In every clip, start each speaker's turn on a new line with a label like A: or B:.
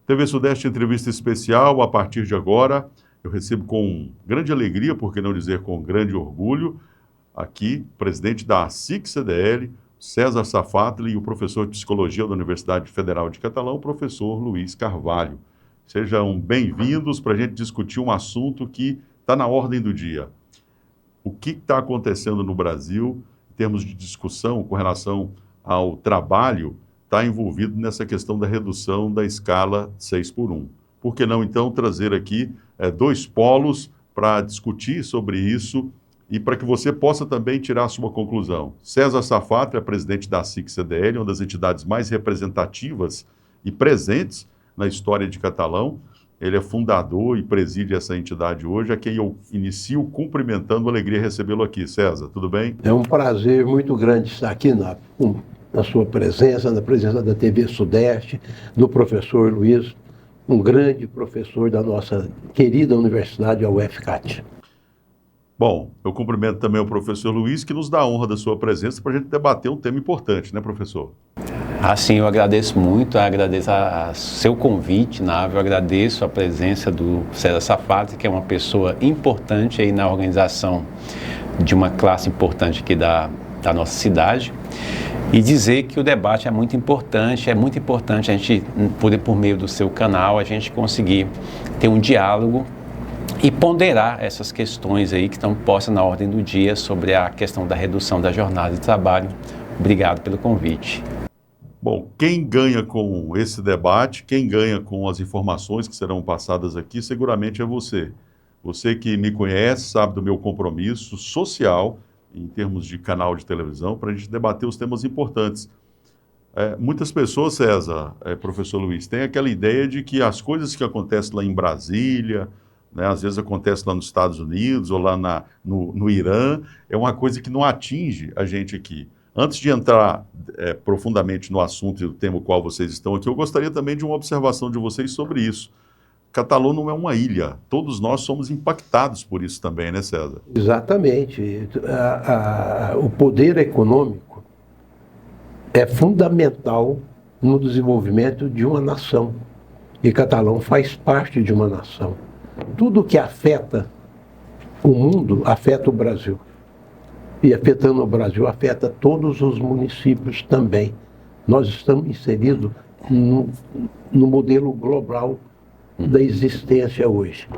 A: TV Sudeste Entrevista Especial, a partir de agora, eu recebo com grande alegria, por que não dizer com grande orgulho, aqui, presidente da ASIC-CDL, César Safatli, e o professor de Psicologia da Universidade Federal de Catalão, o professor Luiz Carvalho. Sejam bem-vindos para a gente discutir um assunto que está na ordem do dia. O que está acontecendo no Brasil, em termos de discussão com relação ao trabalho, está envolvido nessa questão da redução da escala 6x1. Por que não, então, trazer aqui dois polos para discutir sobre isso e para que você possa também tirar a sua conclusão. César Safatli é presidente da ASIC-CDL, uma das entidades mais representativas e presentes na história de Catalão. Ele é fundador e preside essa entidade hoje, a quem eu inicio cumprimentando, alegria recebê-lo aqui. César, tudo bem?
B: É um prazer muito grande estar aqui na sua presença, na presença da TV Sudeste, do professor Luiz, um grande professor da nossa querida universidade, a UFCAT.
A: Bom, eu cumprimento também o professor Luiz, que nos dá a honra da sua presença para a gente debater um tema importante, né, professor?
C: Sim, eu agradeço muito, agradeço a seu convite, eu agradeço a presença do César Safatli, que é uma pessoa importante aí na organização de uma classe importante aqui da nossa cidade, e dizer que o debate é muito importante a gente, por meio do seu canal, a gente conseguir ter um diálogo e ponderar essas questões aí que estão postas na ordem do dia sobre a questão da redução da jornada de trabalho. Obrigado pelo convite.
A: Bom, quem ganha com esse debate, quem ganha com as informações que serão passadas aqui, seguramente é você. Você que me conhece, sabe do meu compromisso social, em termos de canal de televisão, para a gente debater os temas importantes. Muitas pessoas, César, professor Luiz, têm aquela ideia de que as coisas que acontecem lá em Brasília, né, às vezes acontece lá nos Estados Unidos ou lá no Irã, é uma coisa que não atinge a gente aqui. Antes de entrar profundamente no assunto e o tema qual vocês estão aqui, eu gostaria também de uma observação de vocês sobre isso. Catalão não é uma ilha, todos nós somos impactados por isso também, né, César?
B: Exatamente. O poder econômico é fundamental no desenvolvimento de uma nação. E Catalão faz parte de uma nação. Tudo que afeta o mundo afeta o Brasil. E afetando o Brasil, afeta todos os municípios também. Nós estamos inseridos no modelo global da existência hoje.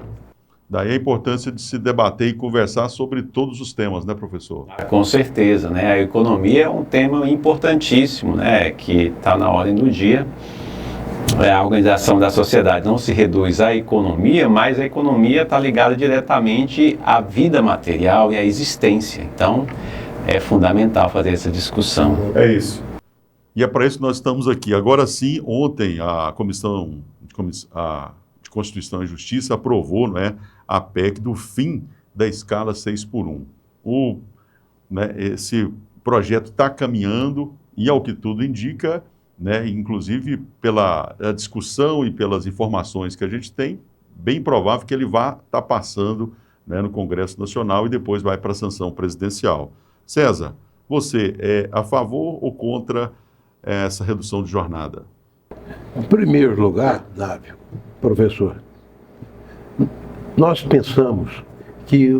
A: Daí a importância de se debater e conversar sobre todos os temas, né, professor?
C: Com certeza, né? A economia é um tema importantíssimo, né? Que está na ordem do dia. A organização da sociedade não se reduz à economia, mas a economia está ligada diretamente à vida material e à existência. Então, é fundamental fazer essa discussão.
A: É isso. E é para isso que nós estamos aqui. Agora sim, ontem a Comissão de Constituição e Justiça aprovou, né, a PEC do fim da escala 6x1. Esse projeto está caminhando e, ao que tudo indica, né, inclusive pela discussão e pelas informações que a gente tem, bem provável que ele vá estar passando, né, no Congresso Nacional e depois vai para a sanção presidencial. César, você é a favor ou contra essa redução de jornada?
B: Em primeiro lugar, Dávio, professor, nós pensamos que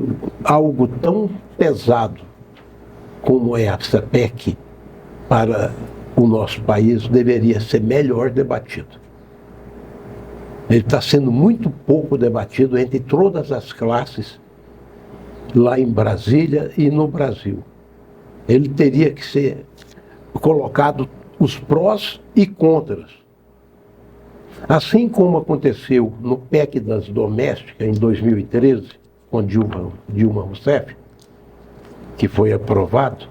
B: algo tão pesado como é essa PEC para o nosso país deveria ser melhor debatido. Ele está sendo muito pouco debatido entre todas as classes lá em Brasília e no Brasil. Ele teria que ser colocado os prós e contras. Assim como aconteceu no PEC das domésticas em 2013, com Dilma Rousseff, que foi aprovado,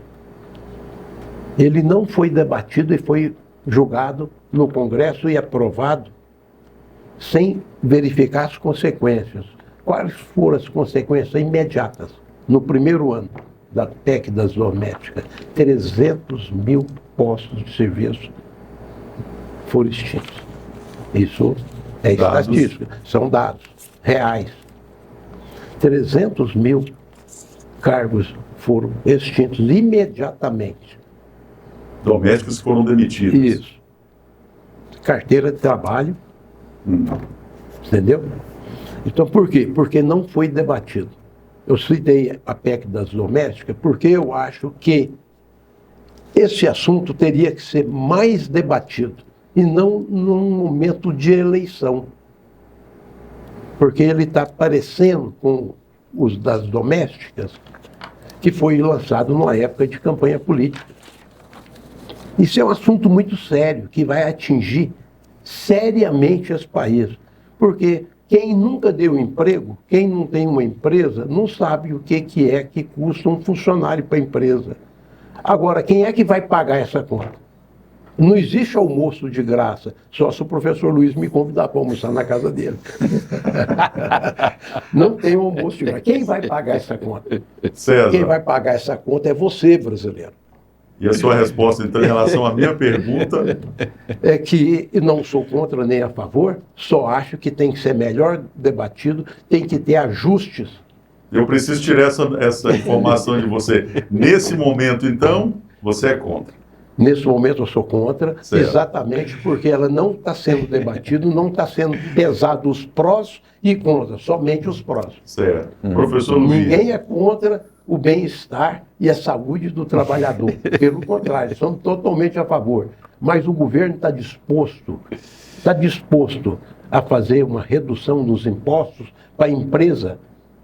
B: ele não foi debatido e foi julgado no Congresso e aprovado sem verificar as consequências. Quais foram as consequências imediatas? No primeiro ano da PEC das domésticas, 300 mil postos de serviço foram extintos. Isso é estatística, são dados reais. 300 mil cargos foram extintos imediatamente.
A: Domésticos foram demitidos.
B: Isso. Carteira de trabalho Entendeu? Então, por quê? Porque não foi debatido. Eu citei a PEC das domésticas porque eu acho que esse assunto teria que ser mais debatido e não num momento de eleição. Porque ele está parecendo com os das domésticas, que foi lançado numa época de campanha política. Isso é um assunto muito sério, que vai atingir seriamente esse país. Porque quem nunca deu emprego, quem não tem uma empresa, não sabe o que é que custa um funcionário para a empresa. Agora, quem é que vai pagar essa conta? Não existe almoço de graça, só se o professor Luiz me convidar para almoçar na casa dele. Não tem almoço de graça. Quem vai pagar essa conta?
A: César.
B: Quem vai pagar essa conta é você, brasileiro.
A: E a sua resposta, então, em relação à minha pergunta?
B: É que não sou contra nem a favor, só acho que tem que ser melhor debatido, tem que ter ajustes.
A: Eu preciso tirar essa informação de você. Nesse momento, então, você é contra.
B: Nesse momento eu sou contra,
A: certo.
B: Exatamente porque ela não está sendo debatido, não está sendo pesado os prós e contras, somente os prós.
A: Certo. Professor Luiz.
B: Ninguém é contra o bem-estar e a saúde do trabalhador. Pelo contrário, somos totalmente a favor. Mas o governo está disposto a fazer uma redução nos impostos para a empresa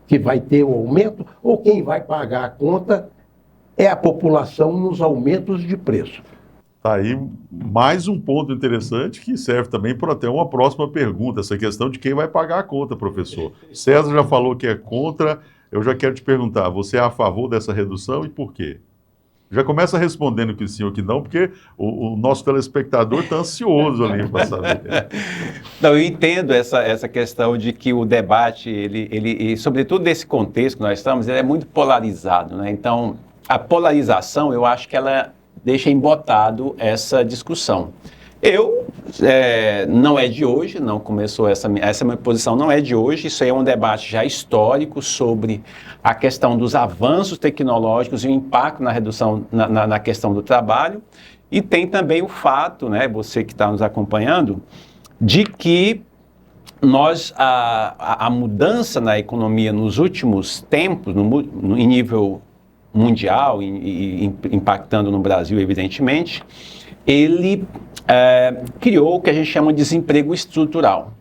B: que vai ter o aumento, ou quem vai pagar a conta é a população nos aumentos de preço.
A: Tá aí mais um ponto interessante que serve também para até uma próxima pergunta, essa questão de quem vai pagar a conta, professor. César já falou que é contra, eu já quero te perguntar, você é a favor dessa redução e por quê? Já começa respondendo que sim ou que não, porque o nosso telespectador está ansioso ali para saber.
C: Não, eu entendo essa questão de que o debate, ele, sobretudo nesse contexto que nós estamos, ele é muito polarizado, né? Então, a polarização, eu acho que ela deixa embotado essa discussão. Não é de hoje, não começou essa minha posição não é de hoje, isso aí é um debate já histórico sobre a questão dos avanços tecnológicos e o impacto na redução, na questão do trabalho, e tem também o fato, né, você que está nos acompanhando, de que a mudança na economia nos últimos tempos, em nível mundial e impactando no Brasil, evidentemente, ele criou o que a gente chama de desemprego estrutural,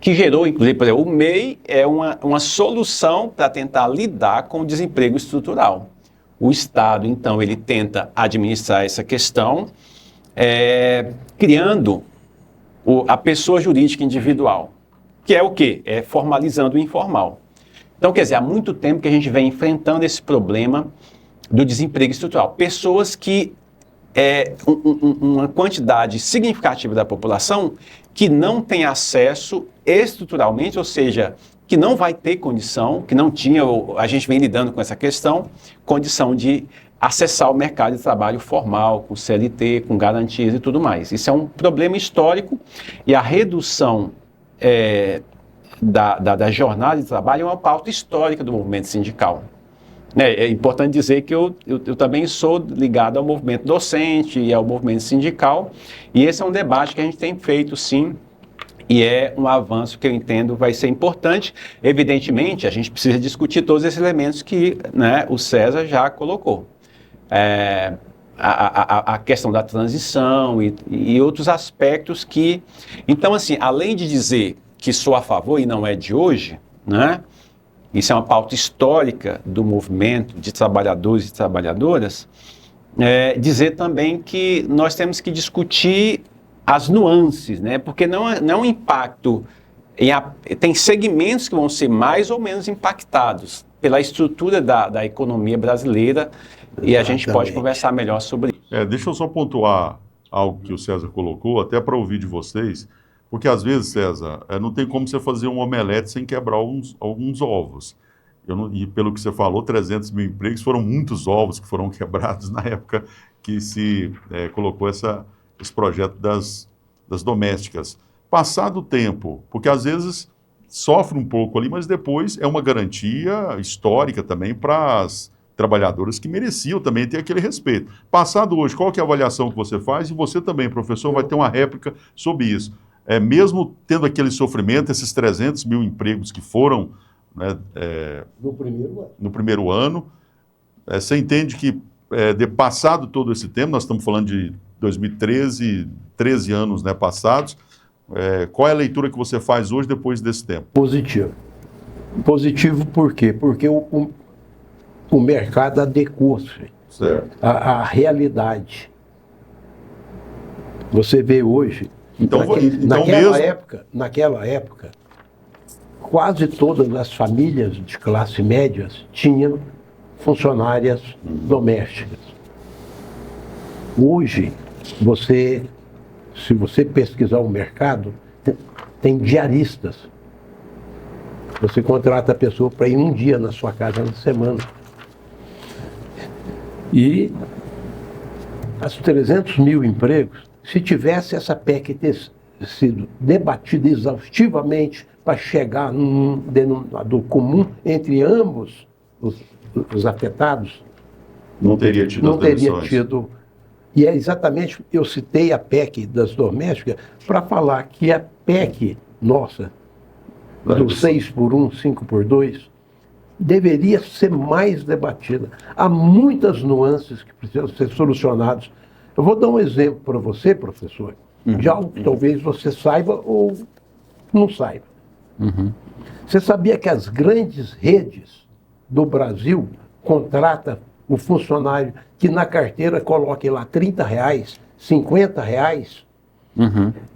C: que gerou, inclusive, por exemplo, o MEI é uma solução para tentar lidar com o desemprego estrutural. O Estado, então, ele tenta administrar essa questão, criando a pessoa jurídica individual, que é o quê? É formalizando o informal. Então, quer dizer, há muito tempo que a gente vem enfrentando esse problema do desemprego estrutural. Pessoas que, uma quantidade significativa da população que não tem acesso estruturalmente, ou seja, que não vai ter condição, que não tinha, a gente vem lidando com essa questão, condição de acessar o mercado de trabalho formal, com CLT, com garantias e tudo mais. Isso é um problema histórico e a redução da jornada de trabalho é uma pauta histórica do movimento sindical. É importante dizer que eu também sou ligado ao movimento docente e ao movimento sindical, e esse é um debate que a gente tem feito, sim, e é um avanço que eu entendo vai ser importante. Evidentemente, a gente precisa discutir todos esses elementos que, né, o César já colocou. A questão da transição e outros aspectos que... Então, assim, além de dizer que sou a favor e não é de hoje, né? Isso é uma pauta histórica do movimento de trabalhadores e trabalhadoras, dizer também que nós temos que discutir as nuances, né? Porque não é um impacto, tem segmentos que vão ser mais ou menos impactados pela estrutura da economia brasileira. E a gente pode conversar melhor sobre isso.
A: Deixa eu só pontuar algo que o César colocou, até para ouvir de vocês, porque às vezes, César, não tem como você fazer um omelete sem quebrar alguns ovos. E pelo que você falou, 300 mil empregos, foram muitos ovos que foram quebrados na época que se colocou esse projeto das domésticas. Passado o tempo, porque às vezes sofre um pouco ali, mas depois é uma garantia histórica também para as trabalhadoras que mereciam também ter aquele respeito. Passado hoje, qual que é a avaliação que você faz? E você também, professor, vai ter uma réplica sobre isso. mesmo tendo aquele sofrimento, esses 300 mil empregos que foram, né, no primeiro ano, você entende que, de passado todo esse tempo, nós estamos falando de 2013, 13 anos, né, passados, qual é a leitura que você faz hoje depois desse tempo?
B: Positivo. Positivo por quê? Porque o mercado adequou-se à realidade. Você vê hoje, naquela época, quase todas as famílias de classe média tinham funcionárias domésticas. Hoje, se você pesquisar o mercado, tem diaristas. Você contrata a pessoa para ir um dia na sua casa na semana. E os 300 mil empregos, se tivesse essa PEC ter sido debatida exaustivamente para chegar num denominador comum entre ambos os afetados,
A: não teria tido.
B: E é exatamente, eu citei a PEC das domésticas para falar que a PEC nossa, do 6x1, 5x2, deveria ser mais debatida. Há muitas nuances que precisam ser solucionadas. Eu vou dar um exemplo para você, professor, de algo que talvez você saiba ou não saiba. Você sabia que as grandes redes do Brasil contratam o funcionário que na carteira coloque lá R$30, R$50,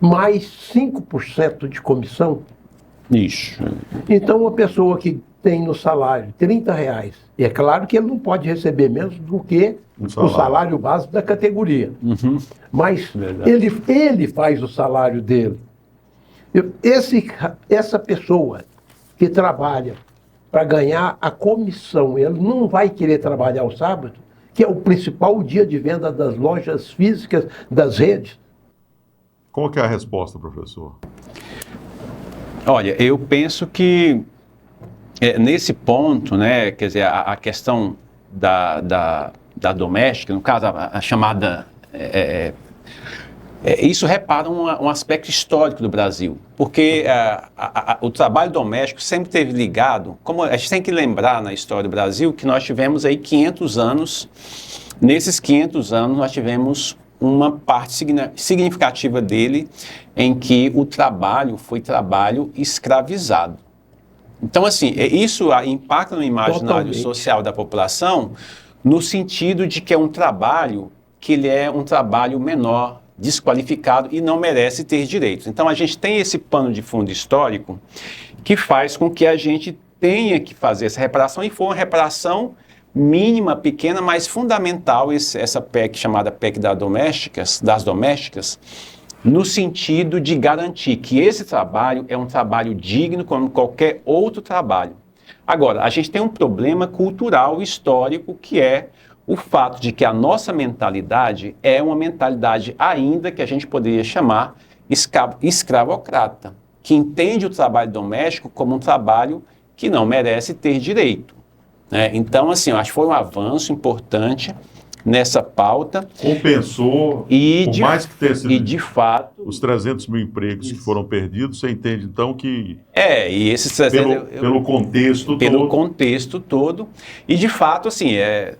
B: mais 5% de comissão?
C: Isso.
B: Então, uma pessoa que tem no salário R$30, e é claro que ele não pode receber menos do que o salário básico da categoria. Mas ele faz o salário dele. Essa pessoa que trabalha para ganhar a comissão, ele não vai querer trabalhar o sábado, que é o principal dia de venda das lojas físicas, das redes.
A: Qual que é a resposta, professor?
C: Olha, eu penso que nesse ponto, né, quer dizer, a questão da doméstica, no caso a chamada... isso repara um aspecto histórico do Brasil, porque o trabalho doméstico sempre esteve ligado, como a gente tem que lembrar na história do Brasil, que nós tivemos aí 500 anos, nesses 500 anos nós tivemos uma parte significativa dele em que o trabalho foi trabalho escravizado. Então, assim, isso impacta no imaginário social da população no sentido de que é um trabalho que ele é um trabalho menor, desqualificado e não merece ter direitos. Então a gente tem esse pano de fundo histórico que faz com que a gente tenha que fazer essa reparação, e foi uma reparação mínima, pequena, mas fundamental, essa PEC chamada PEC das domésticas, no sentido de garantir que esse trabalho é um trabalho digno como qualquer outro trabalho. Agora, a gente tem um problema cultural histórico, que é o fato de que a nossa mentalidade é uma mentalidade ainda que a gente poderia chamar escravocrata, que entende o trabalho doméstico como um trabalho que não merece ter direito. Né? Então, assim, eu acho que foi um avanço importante nessa pauta.
A: Compensou, por mais que tenha sido,
C: e de fato,
A: os 300 mil empregos que foram perdidos, você entende então que...
C: e esses 300...
A: Pelo contexto todo. E de fato, assim, é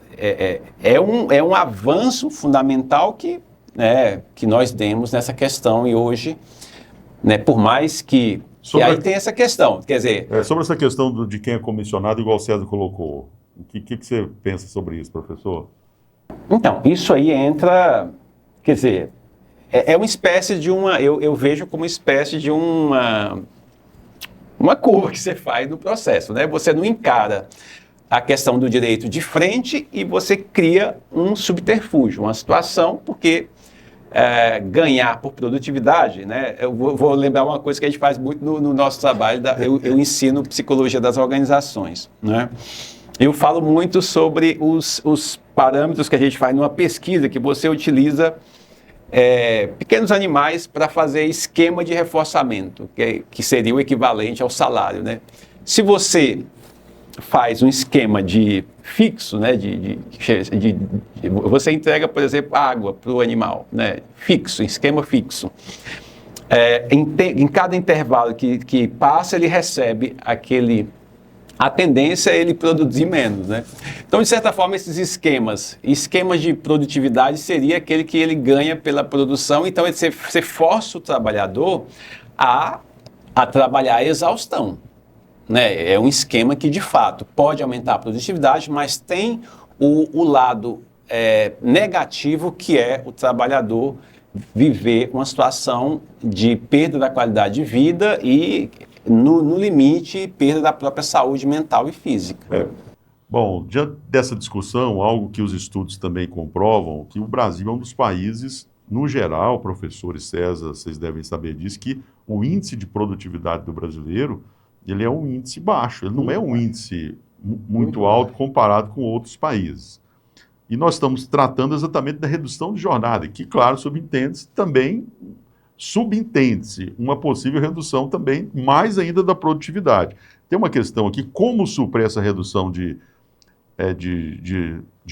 A: um avanço fundamental que nós demos nessa questão, e hoje, né, por mais que... E aí tem essa questão, quer dizer... sobre essa questão de quem é comissionado, igual o César colocou, o que você pensa sobre isso, professor?
C: Então, isso aí entra, quer dizer, é uma espécie de eu vejo como uma espécie de uma curva que você faz no processo, né? Você não encara a questão do direito de frente e você cria um subterfúgio, uma situação, porque ganhar por produtividade, né? Eu vou lembrar uma coisa que a gente faz muito no nosso trabalho, eu ensino psicologia das organizações, né? Eu falo muito sobre os parâmetros que a gente faz numa pesquisa, que você utiliza pequenos animais para fazer esquema de reforçamento, que seria o equivalente ao salário, né? Se você faz um esquema de fixo, né, você entrega, por exemplo, água para o animal, né, fixo, esquema fixo. Em cada intervalo que passa, ele recebe a tendência é ele produzir menos, né? Então, de certa forma, esses esquemas de produtividade seria aquele que ele ganha pela produção, então você força o trabalhador a trabalhar a exaustão, né? É um esquema que, de fato, pode aumentar a produtividade, mas tem o lado negativo, que é o trabalhador viver uma situação de perda da qualidade de vida e, no limite, perda da própria saúde mental e física.
A: Bom, diante dessa discussão, algo que os estudos também comprovam, que o Brasil é um dos países, no geral, professor e César, vocês devem saber disso, que o índice de produtividade do brasileiro, ele é um índice baixo, ele não é um índice muito alto comparado com outros países. E nós estamos tratando exatamente da redução de jornada, que, claro, subentende-se uma possível redução também, mais ainda, da produtividade. Tem uma questão aqui, como suprir essa redução de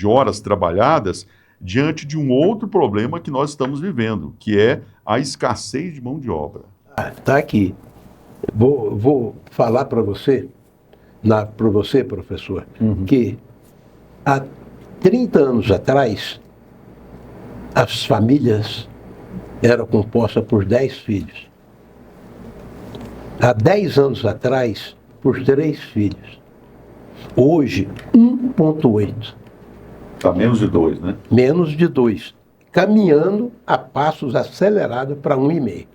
A: horas trabalhadas diante de um outro problema que nós estamos vivendo, que é a escassez de mão de obra.
B: Está aqui. Vou falar para você, professor, que há 30 anos atrás, as famílias eram compostas por 10 filhos. Há 10 anos atrás, por 3 filhos. Hoje, 1,8.
A: Está menos de 2, né?
B: Menos de 2. Caminhando a passos acelerados para 1,5.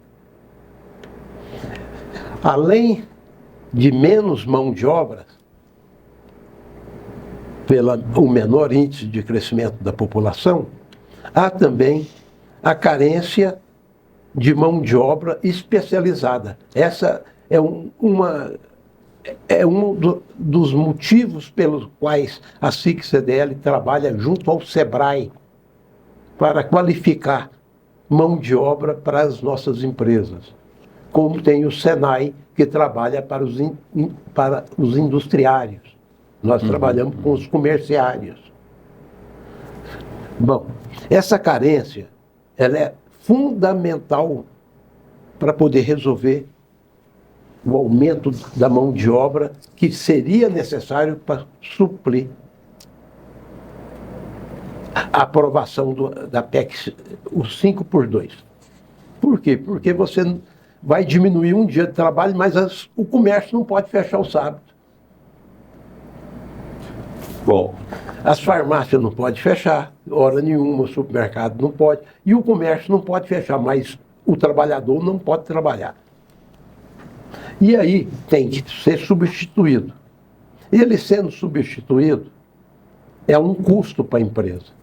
B: Além de menos mão de obra, pelo menor índice de crescimento da população, há também a carência de mão de obra especializada. Essa é dos motivos pelos quais a SIC-CDL trabalha junto ao SEBRAE para qualificar mão de obra para as nossas empresas, como tem o SENAI, que trabalha para os industriários. Nós trabalhamos com os comerciários. Bom, essa carência, ela é fundamental para poder resolver o aumento da mão de obra que seria necessário para suprir a aprovação da PEC, o 5x2. Por quê? Porque você vai diminuir um dia de trabalho, mas o comércio não pode fechar o sábado.
A: Bom,
B: as farmácias não podem fechar, hora nenhuma, o supermercado não pode, e o comércio não pode fechar, mas o trabalhador não pode trabalhar. E aí tem que ser substituído. Ele sendo substituído é um custo para a empresa.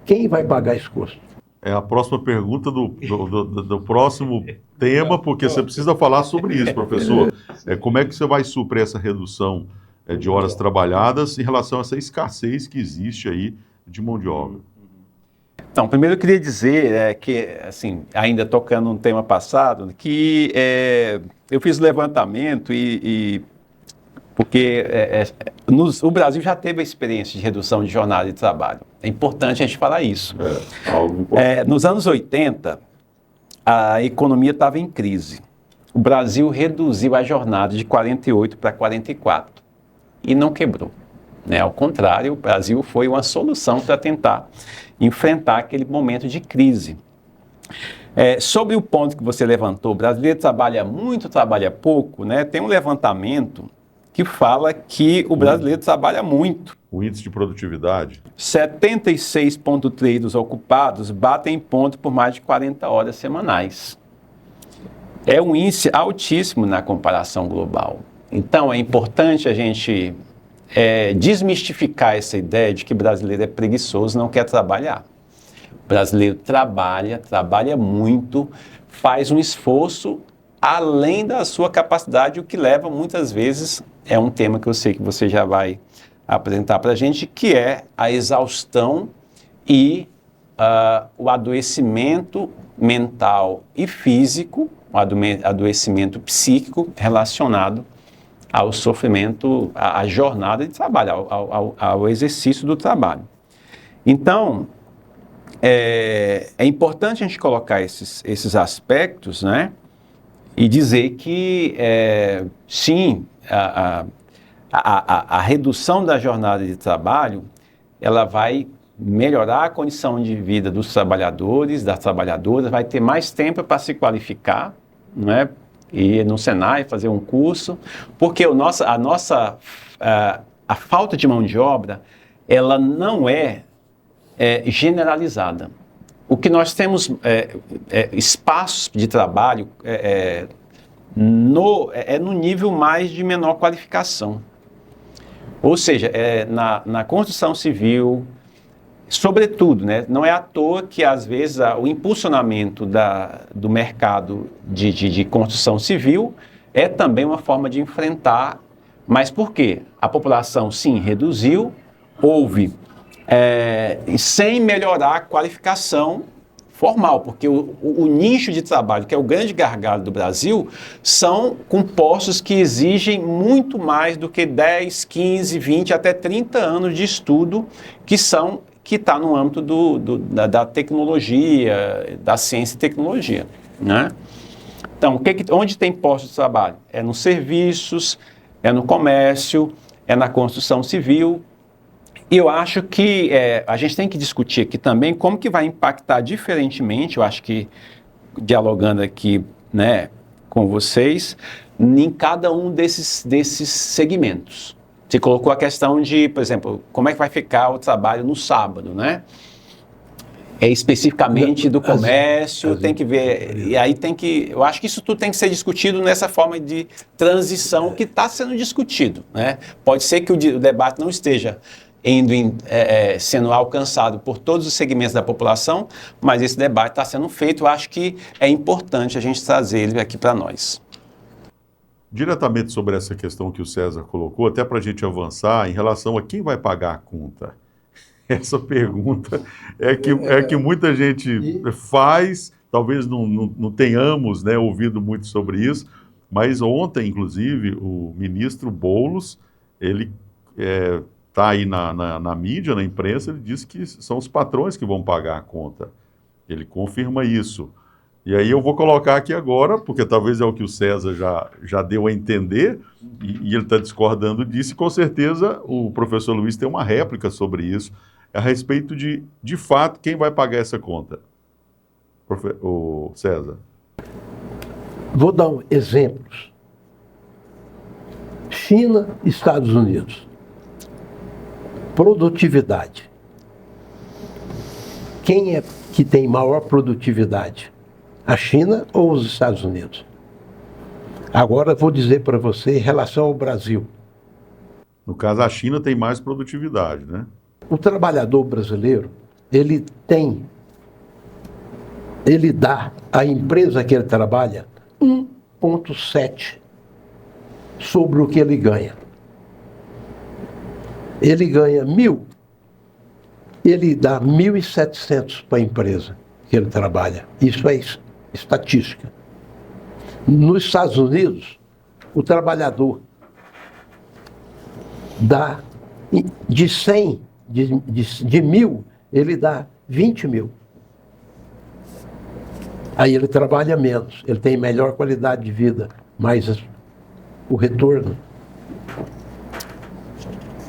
B: Quem vai pagar esse custo?
A: É a próxima pergunta do próximo tema, porque você precisa falar sobre isso, professor. Como é que você vai suprir essa redução de horas trabalhadas em relação a essa escassez que existe aí de mão de obra?
C: Então, primeiro eu queria dizer que, assim, ainda tocando no tema passado, que eu fiz o levantamento porque o Brasil já teve a experiência de redução de jornada de trabalho. É importante a gente falar isso.
A: Algo importante.
C: Nos anos 80, a economia estava em crise. O Brasil reduziu a jornada de 48 para 44 e não quebrou. Ao contrário, o Brasil foi uma solução para tentar enfrentar aquele momento de crise. Sobre o ponto que você levantou, o brasileiro trabalha muito, trabalha pouco, tem um levantamento que fala que o brasileiro trabalha muito.
A: O índice de produtividade?
C: 76,3% dos ocupados batem ponto por mais de 40 horas semanais. É um índice altíssimo na comparação global. Então, é importante a gente desmistificar essa ideia de que brasileiro é preguiçoso, não quer trabalhar. O brasileiro trabalha muito, faz um esforço além da sua capacidade, o que leva muitas vezes, é um tema que eu sei que você já vai apresentar para a gente, que é a exaustão e o adoecimento mental e físico, o adoecimento psíquico relacionado ao sofrimento, à jornada de trabalho, ao exercício do trabalho. Então, é importante a gente colocar esses aspectos, e dizer que, sim, a redução da jornada de trabalho, ela vai melhorar a condição de vida dos trabalhadores, das trabalhadoras, vai ter mais tempo para se qualificar, não é? Ir no Senai, fazer um curso, porque a falta de mão de obra, ela não é generalizada. O que nós temos espaços de trabalho no nível mais de menor qualificação. Ou seja, na construção civil, sobretudo, né, não é à toa que, às vezes, o impulsionamento do mercado de construção civil é também uma forma de enfrentar. Mas por quê? A população, sim, reduziu, houve, sem melhorar a qualificação formal, porque o nicho de trabalho, que é o grande gargalo do Brasil, são com postos que exigem muito mais do que 10, 15, 20, até 30 anos de estudo, que está no âmbito da tecnologia, da ciência e tecnologia, né? Então, onde tem postos de trabalho? É nos serviços, é no comércio, é na construção civil. E eu acho que a gente tem que discutir aqui também como que vai impactar diferentemente, eu acho que, dialogando aqui, né, com vocês, em cada um desses segmentos. Você colocou a questão de, por exemplo, como é que vai ficar o trabalho no sábado, né? Especificamente do comércio, tem que ver, e aí eu acho que isso tudo tem que ser discutido nessa forma de transição que está sendo discutido, né? Pode ser que o debate não esteja sendo alcançado por todos os segmentos da população, mas esse debate está sendo feito, eu acho que é importante a gente trazer ele aqui para nós.
A: Diretamente sobre essa questão que o César colocou, até para a gente avançar, em relação a quem vai pagar a conta. Essa pergunta é que muita gente faz, talvez não tenhamos, né, ouvido muito sobre isso, mas ontem, inclusive, o ministro Boulos, ele está aí na mídia, na imprensa, ele disse que são os patrões que vão pagar a conta. Ele confirma isso. E aí eu vou colocar aqui agora, porque talvez é o que o César já deu a entender, e ele está discordando disso, e com certeza o professor Luiz tem uma réplica sobre isso, a respeito de fato, quem vai pagar essa conta? O César.
B: Vou dar exemplos. China, Estados Unidos. Produtividade. Quem é que tem maior produtividade? A China ou os Estados Unidos? Agora vou dizer para você em relação ao Brasil.
A: No caso, a China tem mais produtividade, né?
B: O trabalhador brasileiro, ele dá à empresa que ele trabalha 1,7 sobre o que ele ganha. Ele ganha 1.000, ele dá 1.700 para a empresa que ele trabalha. Isso é estatística. Nos Estados Unidos, o trabalhador dá de 100, de 1.000, ele dá 20.000. Aí ele trabalha menos, ele tem melhor qualidade de vida, mas o retorno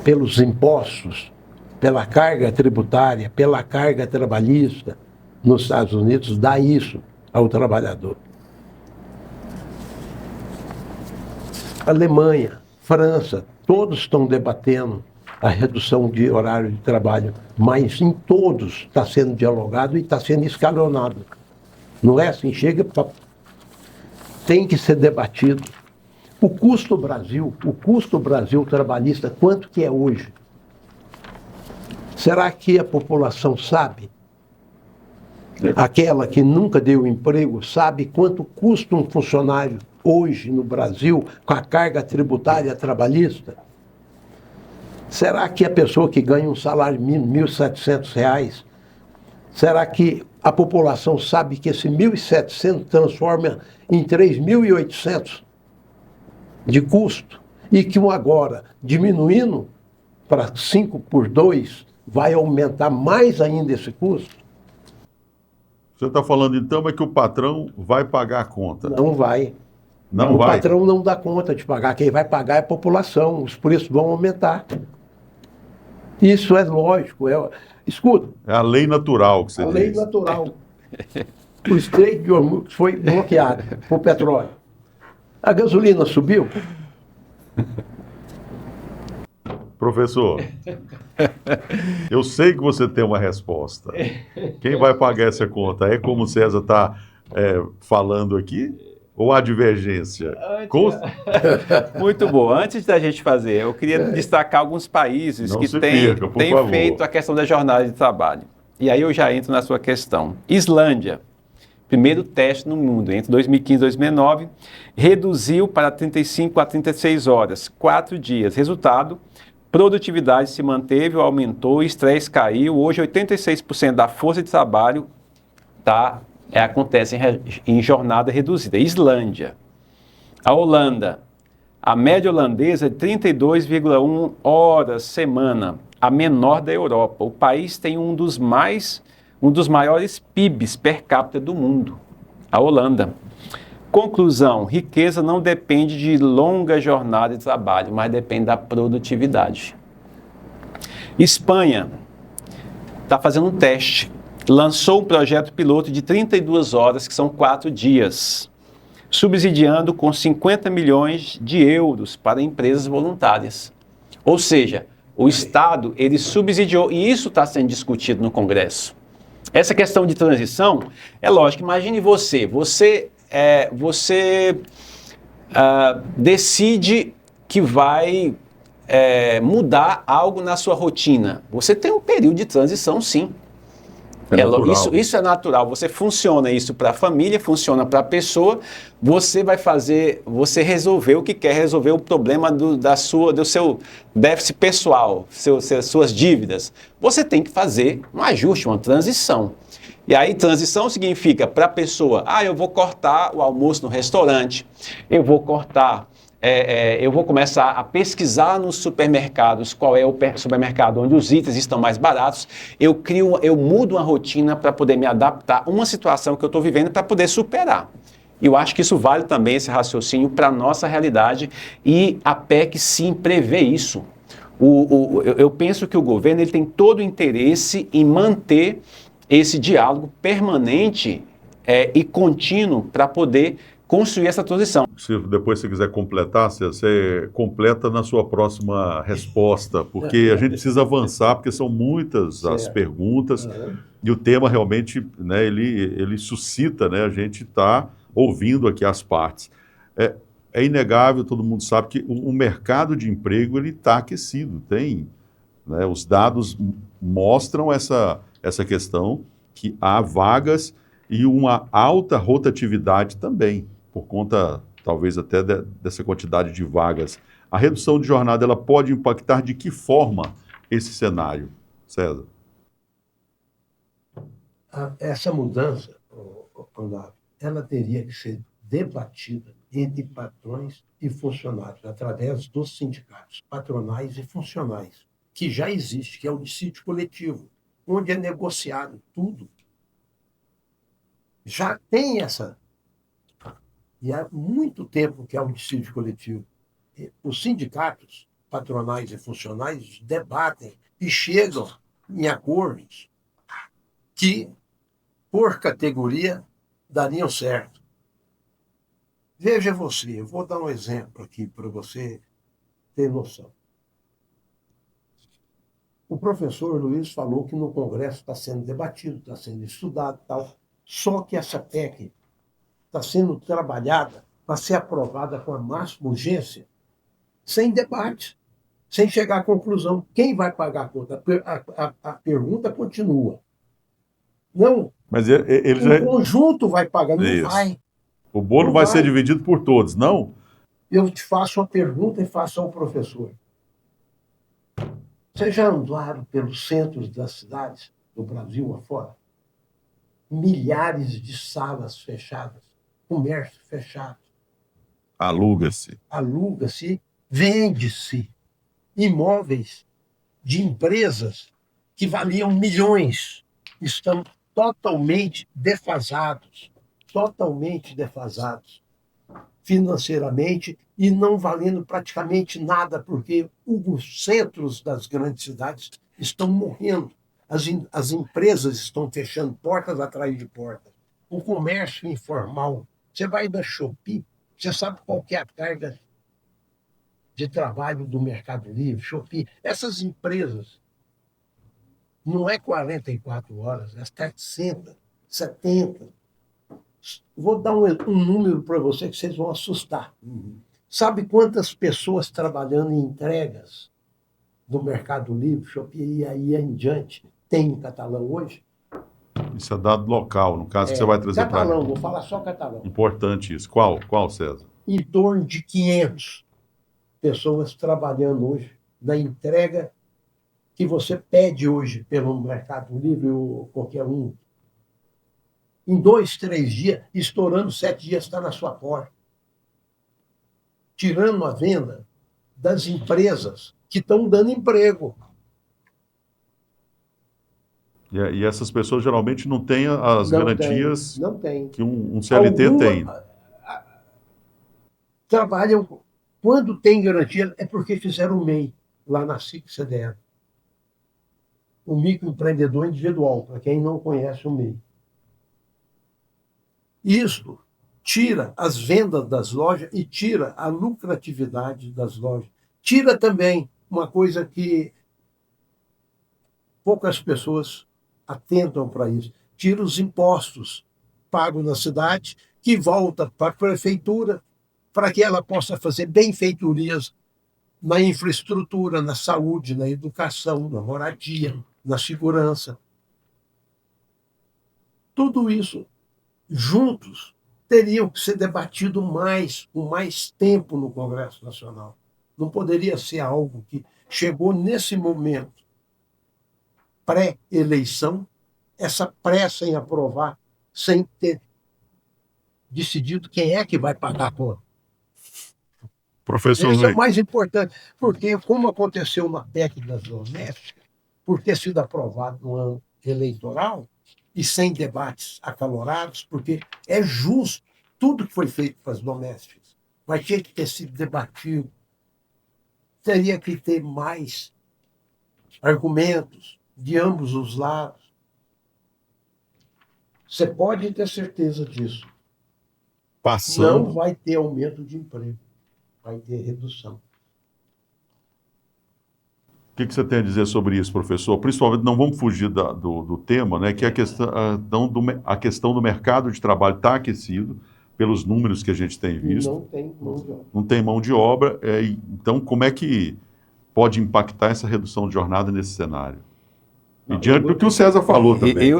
B: pelos impostos, pela carga tributária, pela carga trabalhista, nos Estados Unidos, dá isso ao trabalhador. Alemanha, França, todos estão debatendo a redução de horário de trabalho, mas em todos está sendo dialogado e está sendo escalonado. Não é assim, tem que ser debatido. O custo Brasil trabalhista, quanto que é hoje? Será que a população sabe? Aquela que nunca deu emprego sabe quanto custa um funcionário hoje no Brasil com a carga tributária trabalhista? Será que a pessoa que ganha um salário mínimo, R$1.700, será que a população sabe que esse 1.700 transforma em 3.800 de custo? E que agora, diminuindo para 5 por 2, vai aumentar mais ainda esse custo?
A: Você está falando então é que o patrão vai pagar a conta?
B: Não vai.
A: Não
B: o
A: vai.
B: patrão não dá conta de pagar. Quem vai pagar é a população. Os preços vão aumentar. Isso é lógico. Escuta.
A: É a lei natural que você
B: A
A: diz.
B: lei natural. O Estreito de Hormuz foi bloqueado por petróleo. A gasolina subiu.
A: Professor, eu sei que você tem uma resposta. Quem vai pagar essa conta? É como o César está falando aqui? Ou há divergência?
C: Muito bom. Antes da gente fazer, eu queria destacar alguns países
A: Não
C: que
A: se
C: têm
A: perca, por favor.
C: feito a questão da jornada de trabalho. E aí eu já entro na sua questão. Islândia, primeiro teste no mundo, entre 2015 e 2009, reduziu para 35 a 36 horas, 4 dias. Resultado, produtividade se manteve ou aumentou, o estresse caiu. Hoje, 86% da força de trabalho acontece em jornada reduzida. Islândia. A Holanda. A média holandesa é 32,1 horas semana, a menor da Europa. O país tem um dos maiores PIBs per capita do mundo. A Holanda. Conclusão, riqueza não depende de longa jornada de trabalho, mas depende da produtividade. Espanha está fazendo um teste. Lançou um projeto piloto de 32 horas, que são 4 dias, subsidiando com 50 milhões de euros para empresas voluntárias. Ou seja, o Estado, ele subsidiou, e isso está sendo discutido no Congresso. Essa questão de transição, é lógico, imagine você decide que vai mudar algo na sua rotina. Você tem um período de transição, sim. Isso é natural. Você funciona isso para a família, funciona para a pessoa. Você vai resolver o que quer resolver, o problema do seu déficit pessoal, suas dívidas. Você tem que fazer um ajuste, uma transição. E aí, transição significa para a pessoa, eu vou cortar o almoço no restaurante, eu vou começar a pesquisar nos supermercados qual é o supermercado onde os itens estão mais baratos. Eu mudo uma rotina para poder me adaptar a uma situação que eu estou vivendo para poder superar. E eu acho que isso vale também, esse raciocínio, para a nossa realidade, e a PEC sim prevê isso. Eu penso que o governo ele tem todo o interesse em manter esse diálogo permanente e contínuo para poder construir essa transição.
A: Se depois você quiser completar, você completa na sua próxima resposta, porque a gente precisa avançar, porque são muitas as perguntas, e o tema realmente, né, ele suscita, né, a gente está ouvindo aqui as partes. É inegável, todo mundo sabe que o mercado de emprego está aquecido, né, os dados mostram essa questão, que há vagas e uma alta rotatividade também, por conta, talvez, até dessa quantidade de vagas. A redução de jornada, ela pode impactar de que forma esse cenário, César?
B: Essa mudança, ela teria que ser debatida entre patrões e funcionários, através dos sindicatos patronais e funcionais, que já existe, que é o dissídio coletivo, onde é negociado tudo. Já tem essa... E há muito tempo que há um dissídio coletivo. Os sindicatos patronais e funcionais debatem e chegam em acordos que, por categoria, dariam certo. Veja você, eu vou dar um exemplo aqui para você ter noção. O professor Luiz falou que no Congresso está sendo debatido, está sendo estudado e tal. Só que essa PEC está sendo trabalhada para ser aprovada com a máxima urgência, sem debate, sem chegar à conclusão. Quem vai pagar a conta? A pergunta continua. Não,
A: mas o
B: conjunto vai pagar, não vai.
A: O bolo vai ser dividido por todos, não?
B: Eu te faço uma pergunta e faço ao professor. Vocês já andaram pelos centros das cidades do Brasil afora? Milhares de salas fechadas, comércio fechado.
A: Aluga-se.
B: Aluga-se, vende-se imóveis de empresas que valiam milhões. Estão totalmente defasados. Totalmente defasados. financeiramente e não valendo praticamente nada, porque os centros das grandes cidades estão morrendo. As empresas estão fechando portas atrás de portas. O comércio informal, você vai na Shopee, você sabe qual que é a carga de trabalho do Mercado Livre, Shopee. Essas empresas não é 44 horas, é 700, 70. Vou dar um número para você que vocês vão assustar. Sabe quantas pessoas trabalhando em entregas do Mercado Livre, Shopee e aí em diante tem em Catalão hoje?
A: Isso é dado local, no caso que você vai trazer para...
B: Catalão, vou falar só Catalão.
A: Importante isso. Qual, César?
B: Em torno de 500 pessoas trabalhando hoje na entrega que você pede hoje pelo Mercado Livre ou qualquer um. Em 2, 3 dias, estourando 7 dias, está na sua porta. Tirando a venda das empresas que estão dando emprego.
A: E essas pessoas geralmente não têm as garantias
B: não tem.
A: que um CLT tem.
B: Trabalham, quando tem garantia, é porque fizeram o MEI, lá na SIC-CDL. O microempreendedor individual, para quem não conhece o MEI. Isso tira as vendas das lojas e tira a lucratividade das lojas. Tira também uma coisa que poucas pessoas atentam para isso. Tira os impostos pagos na cidade, que volta para a prefeitura, para que ela possa fazer benfeitorias na infraestrutura, na saúde, na educação, na moradia, na segurança. Tudo isso juntos teriam que ser debatido mais, com mais tempo no Congresso Nacional. Não poderia ser algo que chegou nesse momento, pré-eleição, essa pressa em aprovar, sem ter decidido quem é que vai pagar a conta.
A: Professor
B: Isso é
A: Luiz.
B: o mais importante, porque como aconteceu na PEC das domésticas, por ter sido aprovado no ano eleitoral, e sem debates acalorados, porque é justo, tudo que foi feito para as domésticas vai ter que ter sido debatido, teria que ter mais argumentos de ambos os lados. Você pode ter certeza disso. Não vai ter aumento de emprego, vai ter redução.
A: O que você tem a dizer sobre isso, professor? Principalmente, não vamos fugir do tema, né, que é a questão do mercado de trabalho está aquecido pelos números que a gente tem visto.
B: Não tem mão de obra.
A: Não tem mão de obra. Então, como é que pode impactar essa redução de jornada nesse cenário? E diante do que o César falou também.
C: Eu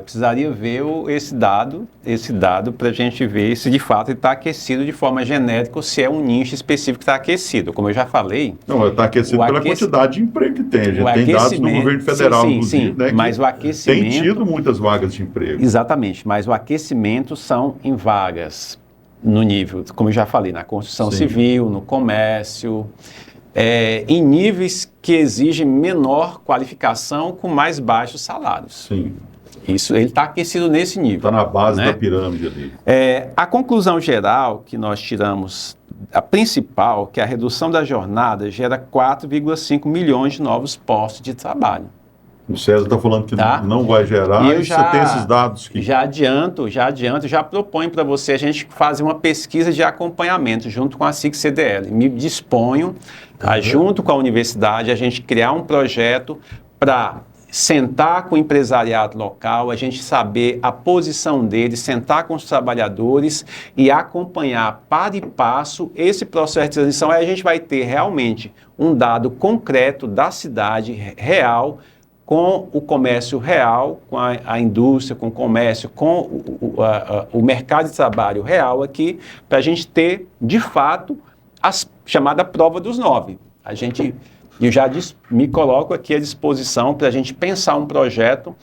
C: precisaria ver esse dado para a gente ver se de fato ele está aquecido de forma genérica ou se é um nicho específico que está aquecido. Como eu já falei...
A: Não, está aquecido pela quantidade de emprego que tem. A gente tem dados do governo federal, inclusive, né,
C: mas o aquecimento...
A: tem tido muitas vagas de emprego.
C: Exatamente, mas o aquecimento são em vagas no nível, como eu já falei, na construção civil, no comércio... em níveis que exigem menor qualificação com mais baixos salários.
A: Sim.
C: Isso, ele está aquecido nesse nível.
A: Está na base da pirâmide ali.
C: A conclusão geral que nós tiramos, a principal, que a redução da jornada gera 4,5 milhões de novos postos de trabalho.
A: O César está falando que não vai gerar, e você tem esses dados que...
C: Já proponho para você a gente fazer uma pesquisa de acompanhamento junto com a SIC-CDL. Me disponho, junto com a universidade, a gente criar um projeto para sentar com o empresariado local, a gente saber a posição deles, sentar com os trabalhadores e acompanhar para e passo esse processo de transição. Aí a gente vai ter realmente um dado concreto da cidade real, com o comércio real, com a indústria, com o comércio, com o mercado de trabalho real aqui, para a gente ter, de fato, a chamada prova dos 9. Eu já me coloco aqui à disposição para a gente pensar um projeto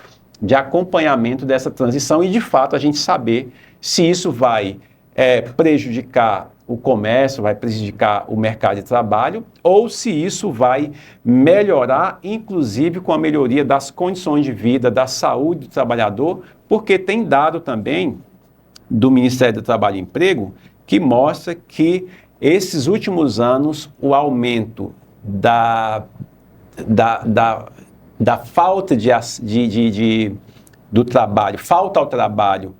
C: de acompanhamento dessa transição e, de fato, a gente saber se isso vai prejudicar o comércio, vai prejudicar o mercado de trabalho, ou se isso vai melhorar, inclusive com a melhoria das condições de vida, da saúde do trabalhador, porque tem dado também do Ministério do Trabalho e Emprego que mostra que esses últimos anos o aumento da falta do trabalho, falta ao trabalho,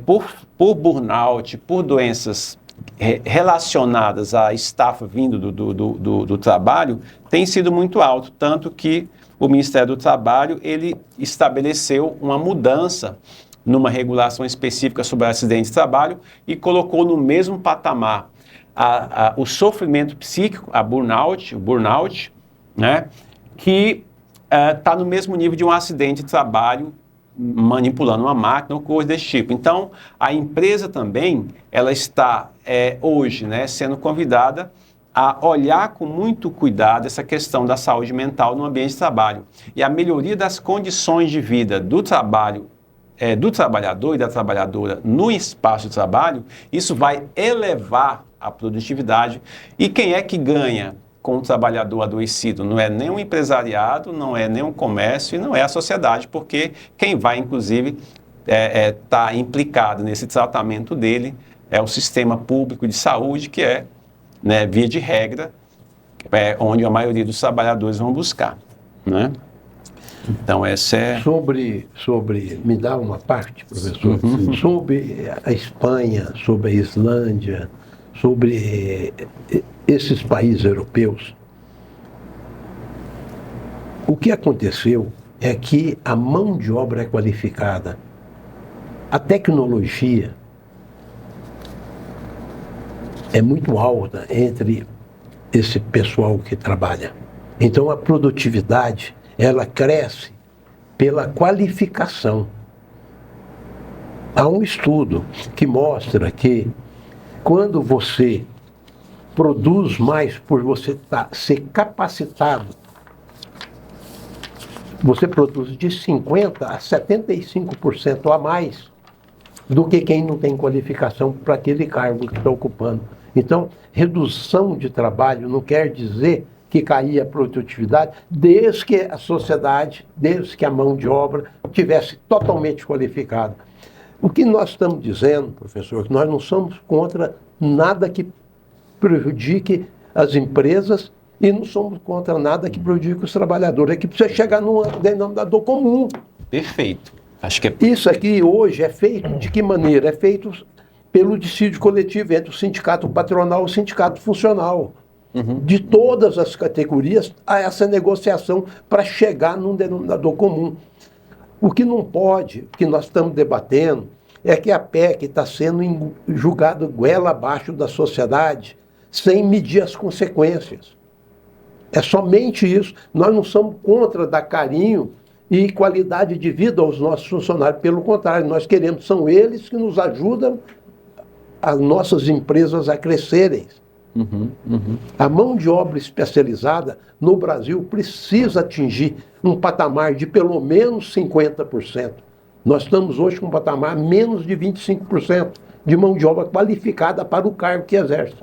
C: por burnout, por doenças relacionadas à estafa vindo do trabalho, tem sido muito alto, tanto que o Ministério do Trabalho ele estabeleceu uma mudança numa regulação específica sobre acidentes de trabalho e colocou no mesmo patamar o sofrimento psíquico, o burnout, né, que está no mesmo nível de um acidente de trabalho manipulando uma máquina ou coisa desse tipo. Então, a empresa também, ela está hoje, né, sendo convidada a olhar com muito cuidado essa questão da saúde mental no ambiente de trabalho. E a melhoria das condições de vida do trabalho, do trabalhador e da trabalhadora no espaço de trabalho, isso vai elevar a produtividade. E quem é que ganha com o trabalhador adoecido? Não é nem o empresariado, não é nem o comércio e não é a sociedade, porque quem vai, inclusive, tá implicado nesse tratamento dele é o sistema público de saúde, que é, né, via de regra, onde a maioria dos trabalhadores vão buscar, né? Então, essa é...
B: Me dá uma parte, professor, sobre a Espanha, sobre a Islândia, sobre esses países europeus. O que aconteceu é que a mão de obra é qualificada, a tecnologia é muito alta entre esse pessoal que trabalha. Então a produtividade, ela cresce pela qualificação. Há um estudo que mostra que quando você produz mais por você ser capacitado, você produz de 50% a 75% a mais do que quem não tem qualificação para aquele cargo que está ocupando. Então, redução de trabalho não quer dizer que caía a produtividade, desde que a sociedade, desde que a mão de obra tivesse totalmente qualificada. O que nós estamos dizendo, professor, que nós não somos contra nada que prejudique as empresas e não somos contra nada que prejudique os trabalhadores. É que precisa chegar num denominador comum.
C: Perfeito. Acho que
B: Isso aqui hoje é feito de que maneira? É feito pelo dissídio coletivo entre o sindicato patronal e o sindicato funcional. De todas as categorias, a essa negociação para chegar num denominador comum. O que não pode, o que nós estamos debatendo, é que a PEC está sendo julgada goela abaixo da sociedade, sem medir as consequências. É somente isso. Nós não somos contra dar carinho e qualidade de vida aos nossos funcionários. Pelo contrário, nós queremos, são eles que nos ajudam as nossas empresas a crescerem. A mão de obra especializada no Brasil precisa atingir um patamar de pelo menos 50%. Nós estamos hoje com um patamar menos de 25% de mão de obra qualificada para o cargo que exerce.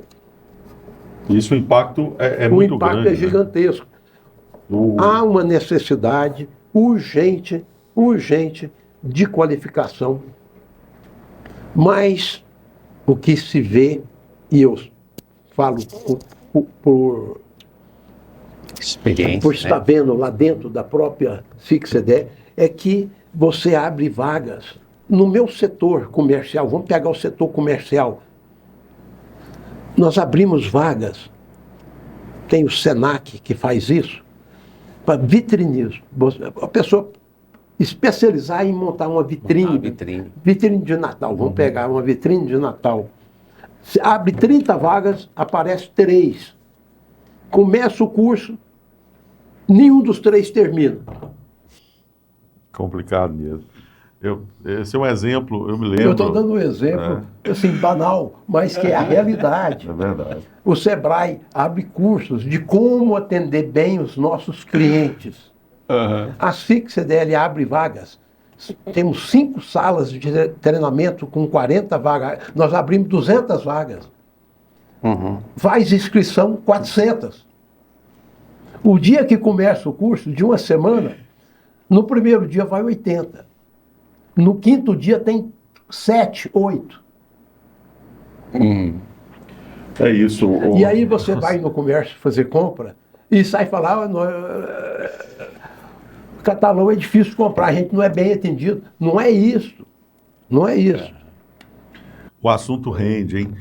A: Isso, o impacto é muito grande.
B: O impacto é gigantesco. Há uma necessidade urgente de qualificação, mas o que se vê, e eu falo por
C: experiência,
B: por estar vendo lá dentro da própria CICSEDE, é que você abre vagas no meu setor comercial. Vamos pegar o setor comercial. Nós abrimos vagas, tem o SENAC que faz isso, para vitrinismo. A pessoa especializar em montar uma vitrine de Natal. Vamos pegar uma vitrine de Natal. Se abre 30 vagas, aparece 3. Começa o curso, nenhum dos 3 termina.
A: Complicado mesmo. Esse é um exemplo, eu me lembro...
B: Eu estou dando um exemplo, assim, banal, mas que é a realidade.
A: É verdade.
B: O Sebrae abre cursos de como atender bem os nossos clientes. A CICSEDE abre vagas. Temos 5 salas de treinamento com 40 vagas. Nós abrimos 200 vagas. Faz inscrição 400. O dia que começa o curso, de uma semana, no primeiro dia vai 80. No 5º dia tem 7, 8.
A: É isso.
B: E aí você vai no comércio fazer compra e sai falar, catalão é difícil comprar, a gente não é bem atendido. Não é isso. Não é isso.
A: O assunto rende, hein?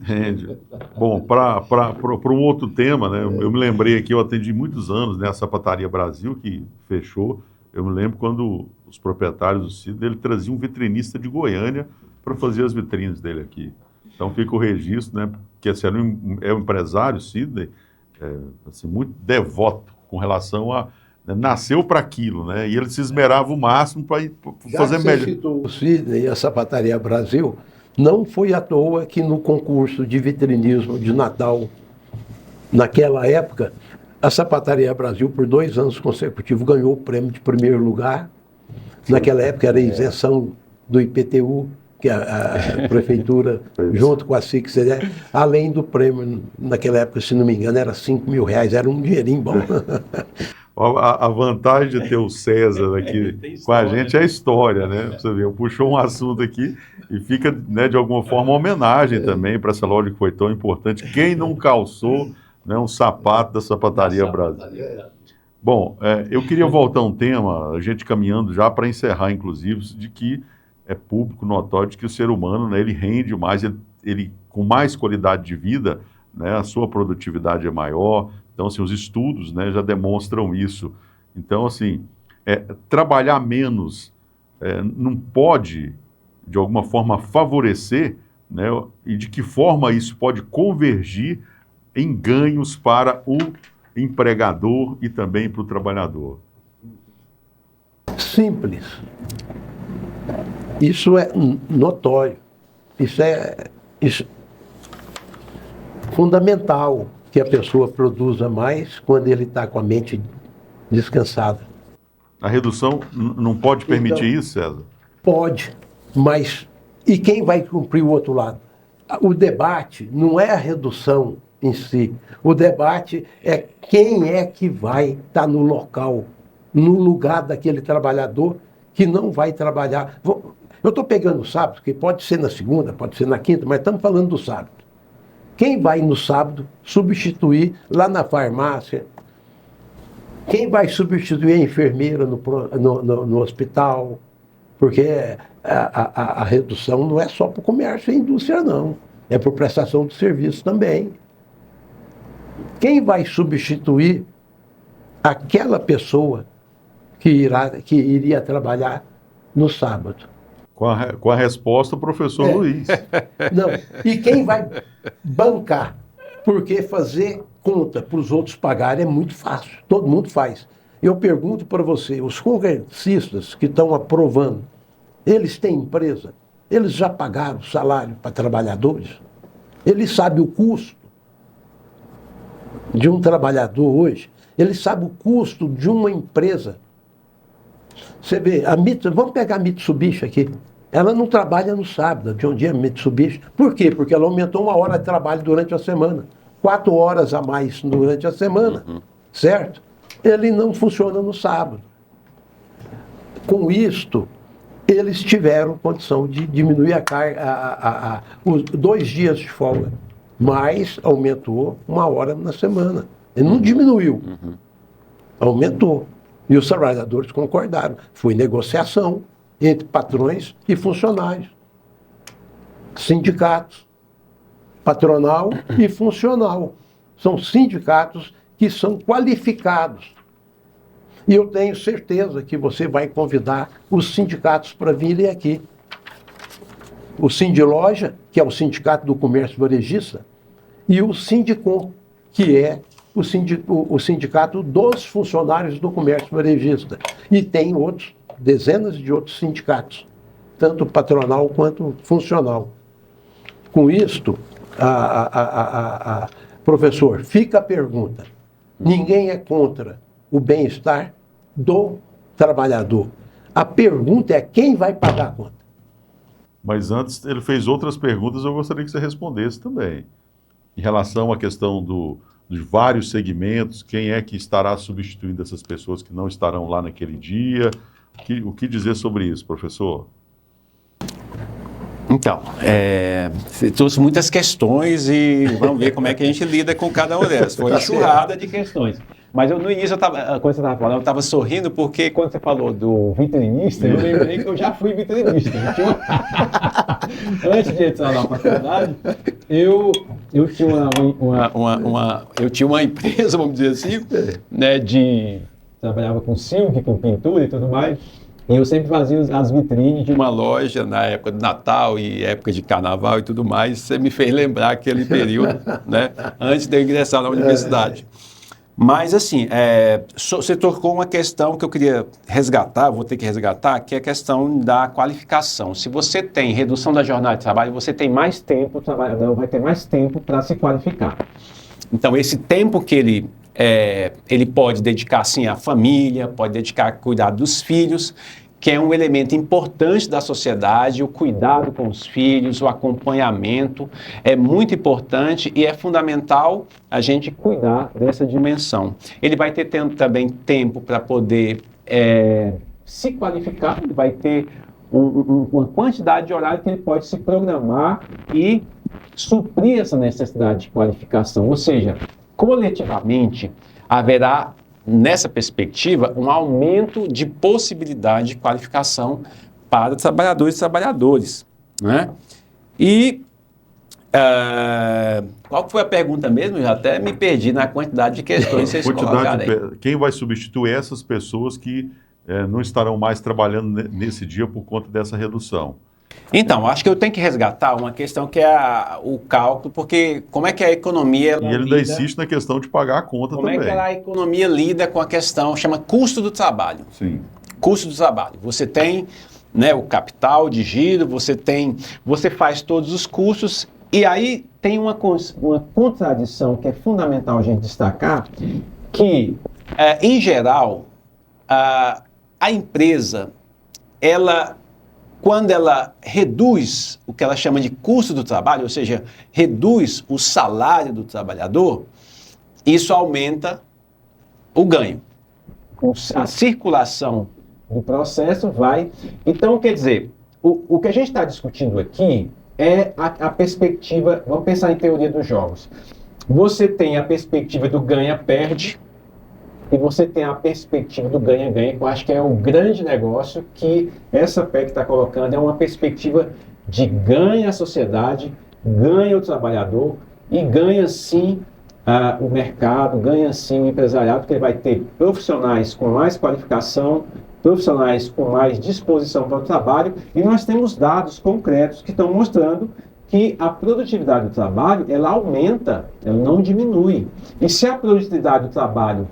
A: Rende. Bom, para um outro tema, né? Eu me lembrei aqui, eu atendi muitos anos, né, a Sapataria Brasil, que fechou. Eu me lembro quando os proprietários do Sidney, ele trazia um vitrinista de Goiânia para fazer as vitrines dele aqui. Então fica o registro, né? Que assim, é um empresário, Sidney, assim, muito devoto com relação a... Nasceu para aquilo, né? E ele se esmerava o máximo para fazer melhor.
B: Citou o Sidney e a Sapataria Brasil, não foi à toa que no concurso de vitrinismo de Natal, naquela época, a Sapataria Brasil, por 2 anos consecutivos, ganhou o prêmio de primeiro lugar. Naquela época era isenção do IPTU, que a prefeitura, junto com a SIC-CDE, além do prêmio, naquela época, se não me engano, era R$5.000, era um dinheirinho bom.
A: A vantagem de ter o César aqui com a gente é a história, né? Você vê, puxou um assunto aqui e fica, né, de alguma forma, uma homenagem também para essa loja que foi tão importante. Quem não calçou, né, um sapato da Sapataria Brasil? Bom, eu queria voltar a um tema, a gente caminhando já para encerrar, inclusive, de que é público notório de que o ser humano, né, ele rende mais, ele com mais qualidade de vida, né, a sua produtividade é maior. Então, assim, os estudos, né, já demonstram isso. Então, assim, trabalhar menos não pode, de alguma forma, favorecer, né, e de que forma isso pode convergir em ganhos para o empregador e também para o trabalhador?
B: Simples. Isso é notório. Isso é fundamental, que a pessoa produza mais quando ele está com a mente descansada.
A: A redução não pode permitir isso, César?
B: Pode, mas e quem vai cumprir o outro lado? O debate não é a redução em si. O debate é quem é que vai estar no local, no lugar daquele trabalhador que não vai trabalhar. Eu estou pegando o sábado, que pode ser na segunda, pode ser na quinta, mas estamos falando do sábado. Quem vai no sábado substituir lá na farmácia? Quem vai substituir a enfermeira no hospital? Porque a redução não é só para o comércio e indústria, não. É por prestação de serviço também. Quem vai substituir aquela pessoa que iria trabalhar no sábado?
A: Com a resposta, o professor Luiz.
B: Não. E quem vai bancar? Porque fazer conta para os outros pagarem é muito fácil. Todo mundo faz. Eu pergunto para você, os congressistas que estão aprovando, eles têm empresa? Eles já pagaram salário para trabalhadores? Eles sabem o custo de um trabalhador hoje? Eles sabem o custo de uma empresa? Você vê, vamos pegar a Mitsubishi aqui. Ela não trabalha no sábado, de onde é Mitsubishi. Por quê? Porque ela aumentou 1 hora de trabalho durante a semana. 4 horas a mais durante a semana. Certo? Ele não funciona no sábado. Com isto, eles tiveram condição de diminuir a carga, os 2 dias de folga. Mas aumentou 1 hora na semana. Ele não diminuiu. Aumentou. E os trabalhadores concordaram. Foi negociação entre patrões e funcionários. Sindicatos. Patronal e funcional. São sindicatos que são qualificados. E eu tenho certeza que você vai convidar os sindicatos para virem aqui. O Sindiloja, que é o Sindicato do Comércio Varejista, e o Sindicom, que é o sindicato dos funcionários do comércio varejista. E tem dezenas de outros sindicatos, tanto patronal quanto funcional. Com isto, professor, fica a pergunta. Ninguém é contra o bem-estar do trabalhador. A pergunta é quem vai pagar a conta.
A: Mas antes, ele fez outras perguntas, eu gostaria que você respondesse também. Em relação à questão dos vários segmentos, quem é que estará substituindo essas pessoas que não estarão lá naquele dia? O que dizer sobre isso, professor?
C: Então, você trouxe muitas questões e vamos ver como é que a gente lida com cada uma delas. Foi uma enxurrada de questões. Mas no início, quando você estava falando, eu estava sorrindo porque quando você falou do vitrinista, eu lembrei que eu já fui vitrinista. Antes de entrar na faculdade, eu tinha uma empresa, vamos dizer assim, né, trabalhava com silk, com pintura e tudo mais. E eu sempre fazia as vitrines de uma loja na época do Natal e época de Carnaval e tudo mais. Você me fez lembrar aquele período, né, antes de eu ingressar na universidade. Mas, assim, você tocou uma questão que eu queria resgatar, vou ter que resgatar, que é a questão da qualificação. Se você tem redução da jornada de trabalho, você tem mais tempo, o trabalhador vai ter mais tempo para se qualificar. Então, esse tempo que ele pode dedicar, sim, à família, pode dedicar a cuidar dos filhos, que é um elemento importante da sociedade, o cuidado com os filhos, o acompanhamento, é muito importante e é fundamental a gente cuidar dessa dimensão. Ele vai ter também tempo para poder se qualificar, ele vai ter uma quantidade de horário que ele pode se programar e suprir essa necessidade de qualificação, ou seja, coletivamente haverá nessa perspectiva, um aumento de possibilidade de qualificação para trabalhadores e trabalhadoras, né? E qual foi a pergunta mesmo? Eu já até me perdi na quantidade de questões que vocês colocaram aí.
A: Quem vai substituir essas pessoas que não estarão mais trabalhando nesse dia por conta dessa redução?
C: Então, acho que eu tenho que resgatar uma questão que é o cálculo, porque como é que a economia...
A: E ele ainda insiste na questão de pagar a conta também.
C: Como é que a economia lida com a questão, chama custo do trabalho.
A: Sim.
C: Custo do trabalho. Você tem, né, o capital de giro, você faz todos os custos, e aí tem uma contradição que é fundamental a gente destacar, que, em geral, a empresa, quando ela reduz o que ela chama de custo do trabalho, ou seja, reduz o salário do trabalhador, isso aumenta o ganho. A circulação do processo vai... Então, quer dizer, o que a gente está discutindo aqui é a perspectiva... Vamos pensar em teoria dos jogos. Você tem a perspectiva do ganha-perde, e você tem a perspectiva do ganha-ganha, que eu acho que é um grande negócio que essa PEC está colocando, é uma perspectiva de ganha a sociedade, ganha o trabalhador e ganha sim o mercado, ganha sim o empresariado, porque ele vai ter profissionais com mais qualificação, profissionais com mais disposição para o trabalho, e nós temos dados concretos que estão mostrando que a produtividade do trabalho, ela aumenta, ela não diminui. E se a produtividade do trabalho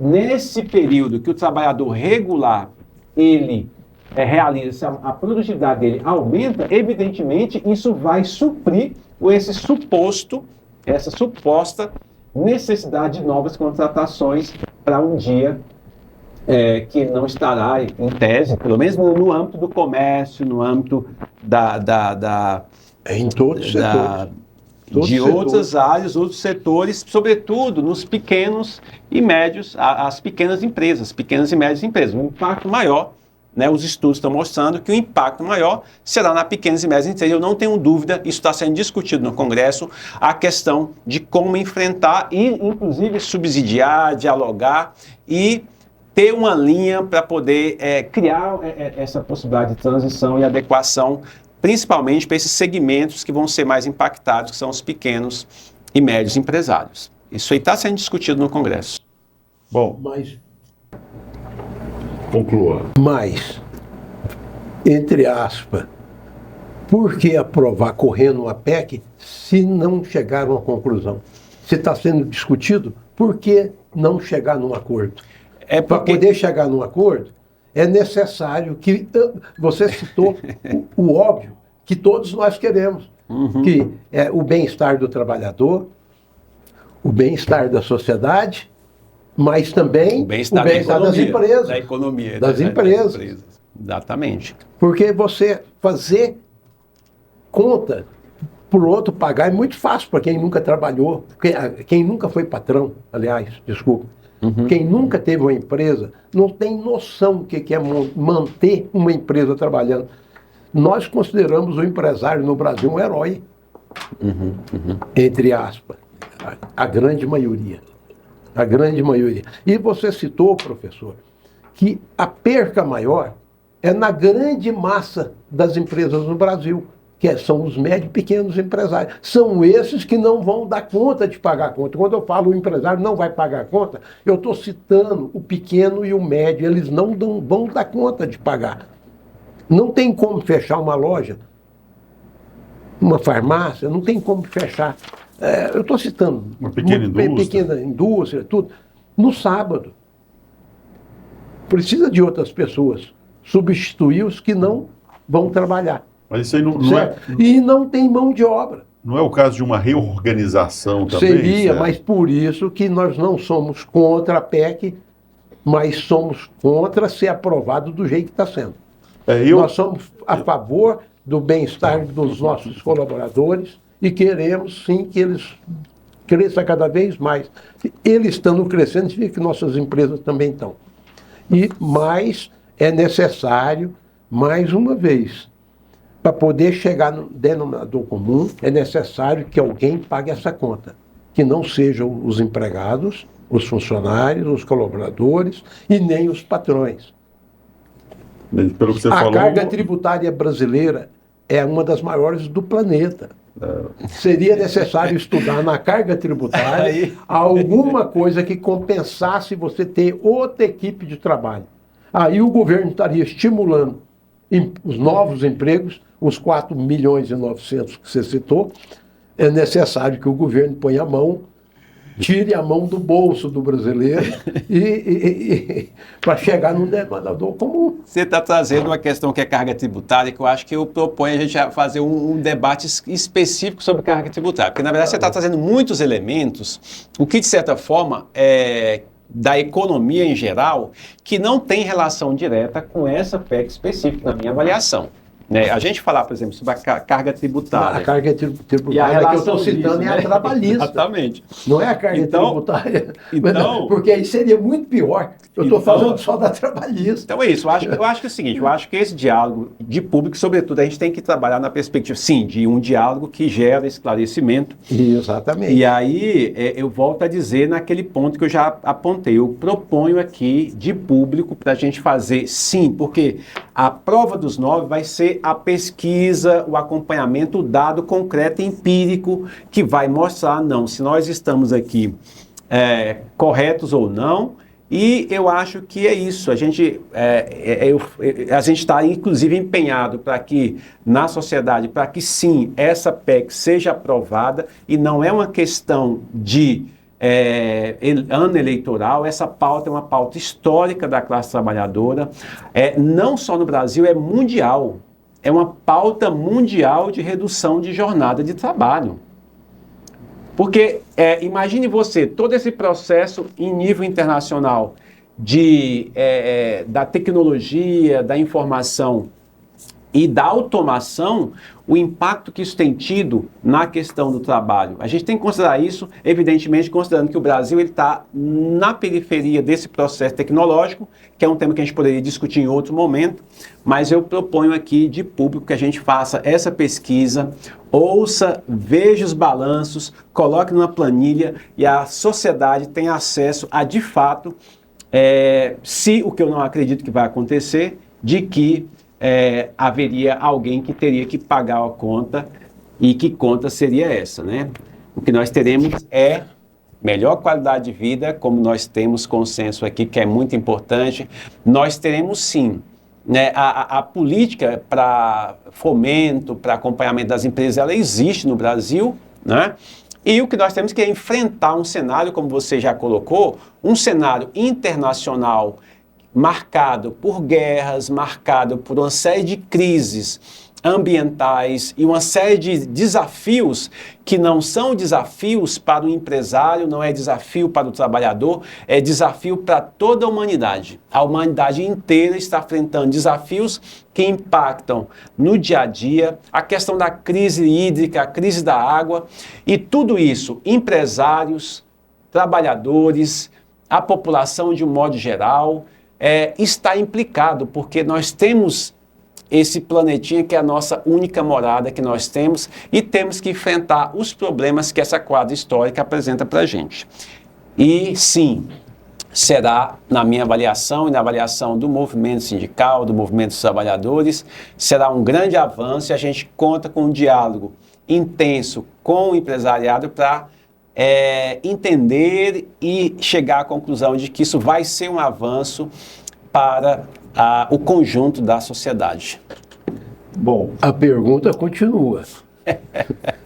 C: nesse período que o trabalhador regular, ele realiza, a produtividade dele aumenta, evidentemente isso vai suprir essa suposta necessidade de novas contratações para um dia que ele não estará em tese, pelo menos no âmbito do comércio, no âmbito
B: em todos os setores.
C: De outras áreas, outros setores, sobretudo nos pequenos e médios, as pequenas empresas, pequenas e médias empresas. O impacto maior, né, os estudos estão mostrando que o impacto maior será nas pequenas e médias empresas. Eu não tenho dúvida, isso está sendo discutido no Congresso, a questão de como enfrentar e, inclusive, subsidiar, dialogar e ter uma linha para poder criar essa possibilidade de transição e adequação, principalmente para esses segmentos que vão ser mais impactados, que são os pequenos e médios empresários. Isso aí está sendo discutido no Congresso.
A: Bom, conclua.
B: Mas, entre aspas, por que aprovar correndo a PEC se não chegar a uma conclusão? Se está sendo discutido, por que não chegar num acordo? Para poder chegar num acordo, é necessário que, você citou o óbvio, que todos nós queremos, que é o bem-estar do trabalhador, o bem-estar da sociedade, mas também o bem-estar das empresas.
C: Da economia.
B: Das empresas.
C: Exatamente.
B: Porque você fazer conta por outro pagar é muito fácil para quem nunca trabalhou, quem nunca foi patrão, aliás, desculpa. Quem nunca teve uma empresa não tem noção do que é manter uma empresa trabalhando. Nós consideramos o empresário no Brasil um herói, entre aspas, a grande maioria. A grande maioria. E você citou, professor, que a perca maior é na grande massa das empresas no Brasil, que são os médios e pequenos empresários. São esses que não vão dar conta de pagar a conta. Quando eu falo o empresário não vai pagar a conta, eu estou citando o pequeno e o médio. Eles não vão dar conta de pagar. Não tem como fechar uma loja, uma farmácia, não tem como fechar. Eu estou citando.
A: Uma pequena indústria.
B: Pequena indústria, tudo. No sábado. Precisa de outras pessoas. Substituir os que não vão trabalhar.
A: Mas isso aí não é...
B: E não tem mão de obra.
A: Não é o caso de uma reorganização também?
B: Seria,
A: certo?
B: mas por isso que nós não somos contra a PEC, mas somos contra ser aprovado do jeito que está sendo. Nós somos a favor do bem-estar dos nossos colaboradores e queremos, sim, que eles cresçam cada vez mais. Eles estando crescendo, significa que nossas empresas também estão. Mas é necessário, mais uma vez, para poder chegar no denominador comum, é necessário que alguém pague essa conta. Que não sejam os empregados, os funcionários, os colaboradores e nem os patrões.
A: Pelo que você
B: A
A: falou...
B: carga tributária brasileira é uma das maiores do planeta. Seria necessário estudar na carga tributária alguma coisa que compensasse você ter outra equipe de trabalho. Aí o governo estaria estimulando os novos empregos, os 4 milhões e 900 que você citou. É necessário que o governo ponha a mão, tire a mão do bolso do brasileiro para chegar num denominador comum.
C: Você está trazendo uma questão que é carga tributária, que eu acho que eu proponho a gente fazer um debate específico sobre carga tributária. Porque, na verdade, você está trazendo muitos elementos, o que, de certa forma, da economia em geral, que não tem relação direta com essa PEC específica, na minha avaliação. A gente falar, por exemplo, sobre a carga tributária.
B: A carga tributária que eu estou citando é a trabalhista.
C: Exatamente.
B: Não é a carga tributária.
C: Então,
B: porque aí seria muito pior. Eu estou falando só da trabalhista.
C: Então é isso. Eu acho que é o seguinte, eu acho que esse diálogo de público, sobretudo, a gente tem que trabalhar na perspectiva, sim, de um diálogo que gera esclarecimento.
B: Exatamente.
C: E aí eu volto a dizer naquele ponto que eu já apontei. Eu proponho aqui de público para a gente fazer, sim, porque a prova dos 9 vai ser a pesquisa, o acompanhamento, o dado concreto e empírico que vai mostrar, não, se nós estamos aqui corretos ou não. E eu acho que é isso. A gente está, inclusive, empenhado para que, na sociedade, para que, sim, essa PEC seja aprovada e não é uma questão de ano eleitoral. Essa pauta é uma pauta histórica da classe trabalhadora, não só no Brasil, é mundial. É uma pauta mundial de redução de jornada de trabalho. Porque imagine você, todo esse processo em nível internacional da tecnologia, da informação e da automação, o impacto que isso tem tido na questão do trabalho. A gente tem que considerar isso, evidentemente, considerando que o Brasil está na periferia desse processo tecnológico, que é um tema que a gente poderia discutir em outro momento, mas eu proponho aqui de público que a gente faça essa pesquisa, ouça, veja os balanços, coloque numa planilha e a sociedade tenha acesso a, de fato, se o que eu não acredito que vai acontecer, de que haveria alguém que teria que pagar a conta, e que conta seria essa, né? O que nós teremos é melhor qualidade de vida, como nós temos consenso aqui, que é muito importante. Nós teremos, sim, né, a política para fomento, para acompanhamento das empresas, ela existe no Brasil, né? E o que nós temos que é enfrentar um cenário, como você já colocou, um cenário internacional marcado por guerras, marcado por uma série de crises ambientais e uma série de desafios que não são desafios para o empresário, não é desafio para o trabalhador, é desafio para toda a humanidade. A humanidade inteira está enfrentando desafios que impactam no dia a dia, a questão da crise hídrica, a crise da água, e tudo isso, empresários, trabalhadores, a população de um modo geral, está implicado, porque nós temos esse planetinha que é a nossa única morada que nós temos e temos que enfrentar os problemas que essa quadra histórica apresenta para a gente. E sim, será, na minha avaliação e na avaliação do movimento sindical, do movimento dos trabalhadores, será um grande avanço e a gente conta com um diálogo intenso com o empresariado para entender e chegar à conclusão de que isso vai ser um avanço para o conjunto da sociedade.
A: Bom,
B: A pergunta continua.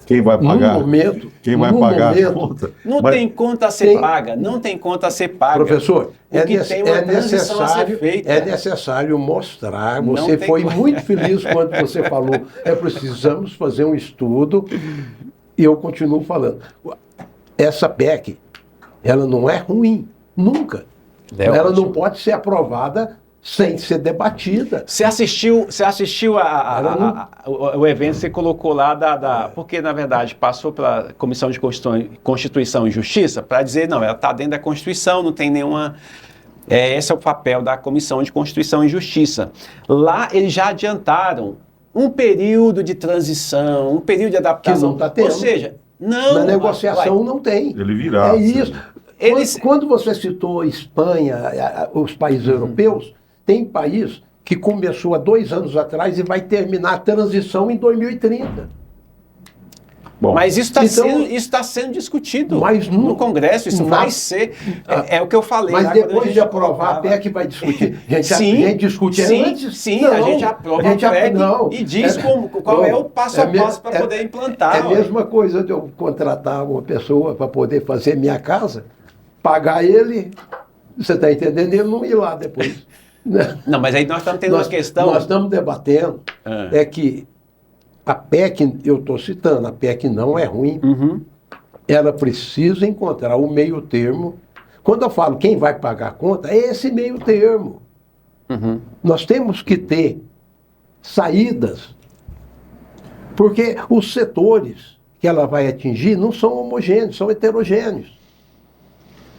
A: quem vai pagar?
B: No momento,
A: Quem vai
B: no
A: pagar
B: momento,
A: a conta?
C: Não
A: Mas-
C: tem conta a ser paga, não tem conta a ser paga.
B: Professor,
C: O que tem uma transição a ser feita.
B: é necessário mostrar.
C: Não
B: Você
C: tem
B: foi
C: como.
B: muito feliz quando você falou, precisamos fazer um estudo, e eu continuo falando. Essa PEC, ela não é ruim, nunca. Ela não pode ser aprovada sem ser debatida.
C: Você assistiu o evento, você colocou lá porque, na verdade, passou pela Comissão de Constituição e Justiça para dizer, não, ela está dentro da Constituição, não tem nenhuma... esse é o papel da Comissão de Constituição e Justiça. Lá eles já adiantaram um período de transição, um período de adaptação.
B: Que não tá tendo.
C: Ou seja, não...
B: Na negociação não tem.
A: Ele virá.
B: É isso.
C: Eles-
B: Quando você citou Espanha, os países europeus, tem país que começou há 2 anos atrás e vai terminar a transição em 2030.
A: Bom,
C: Mas isso está
B: Então-
C: sendo discutido
B: Mas
C: no Congresso, isso vai ser... É o que eu falei.
B: Mas
C: lá quando a
B: depois
C: gente
B: de aprovar, a
C: colocava-
B: PEC vai discutir. A
C: Sim,
B: gente discute
C: sim,
B: antes.
C: sim,
B: Não,
C: a gente aprova
B: a gente
C: a PEC
B: não.
C: e diz qual é o passo a passo para poder implantar.
B: É a mesma coisa de eu contratar uma pessoa para poder fazer minha casa, pagar ele, você está entendendo? Ele não ir lá depois. Né?
C: Não, mas aí nós estamos tendo uma questão...
B: Nós estamos debatendo é que a PEC, eu estou citando, a PEC não é ruim, ela precisa encontrar o meio termo. Quando eu falo quem vai pagar a conta, é esse meio termo. Nós temos que ter saídas, porque os setores que ela vai atingir não são homogêneos, são heterogêneos.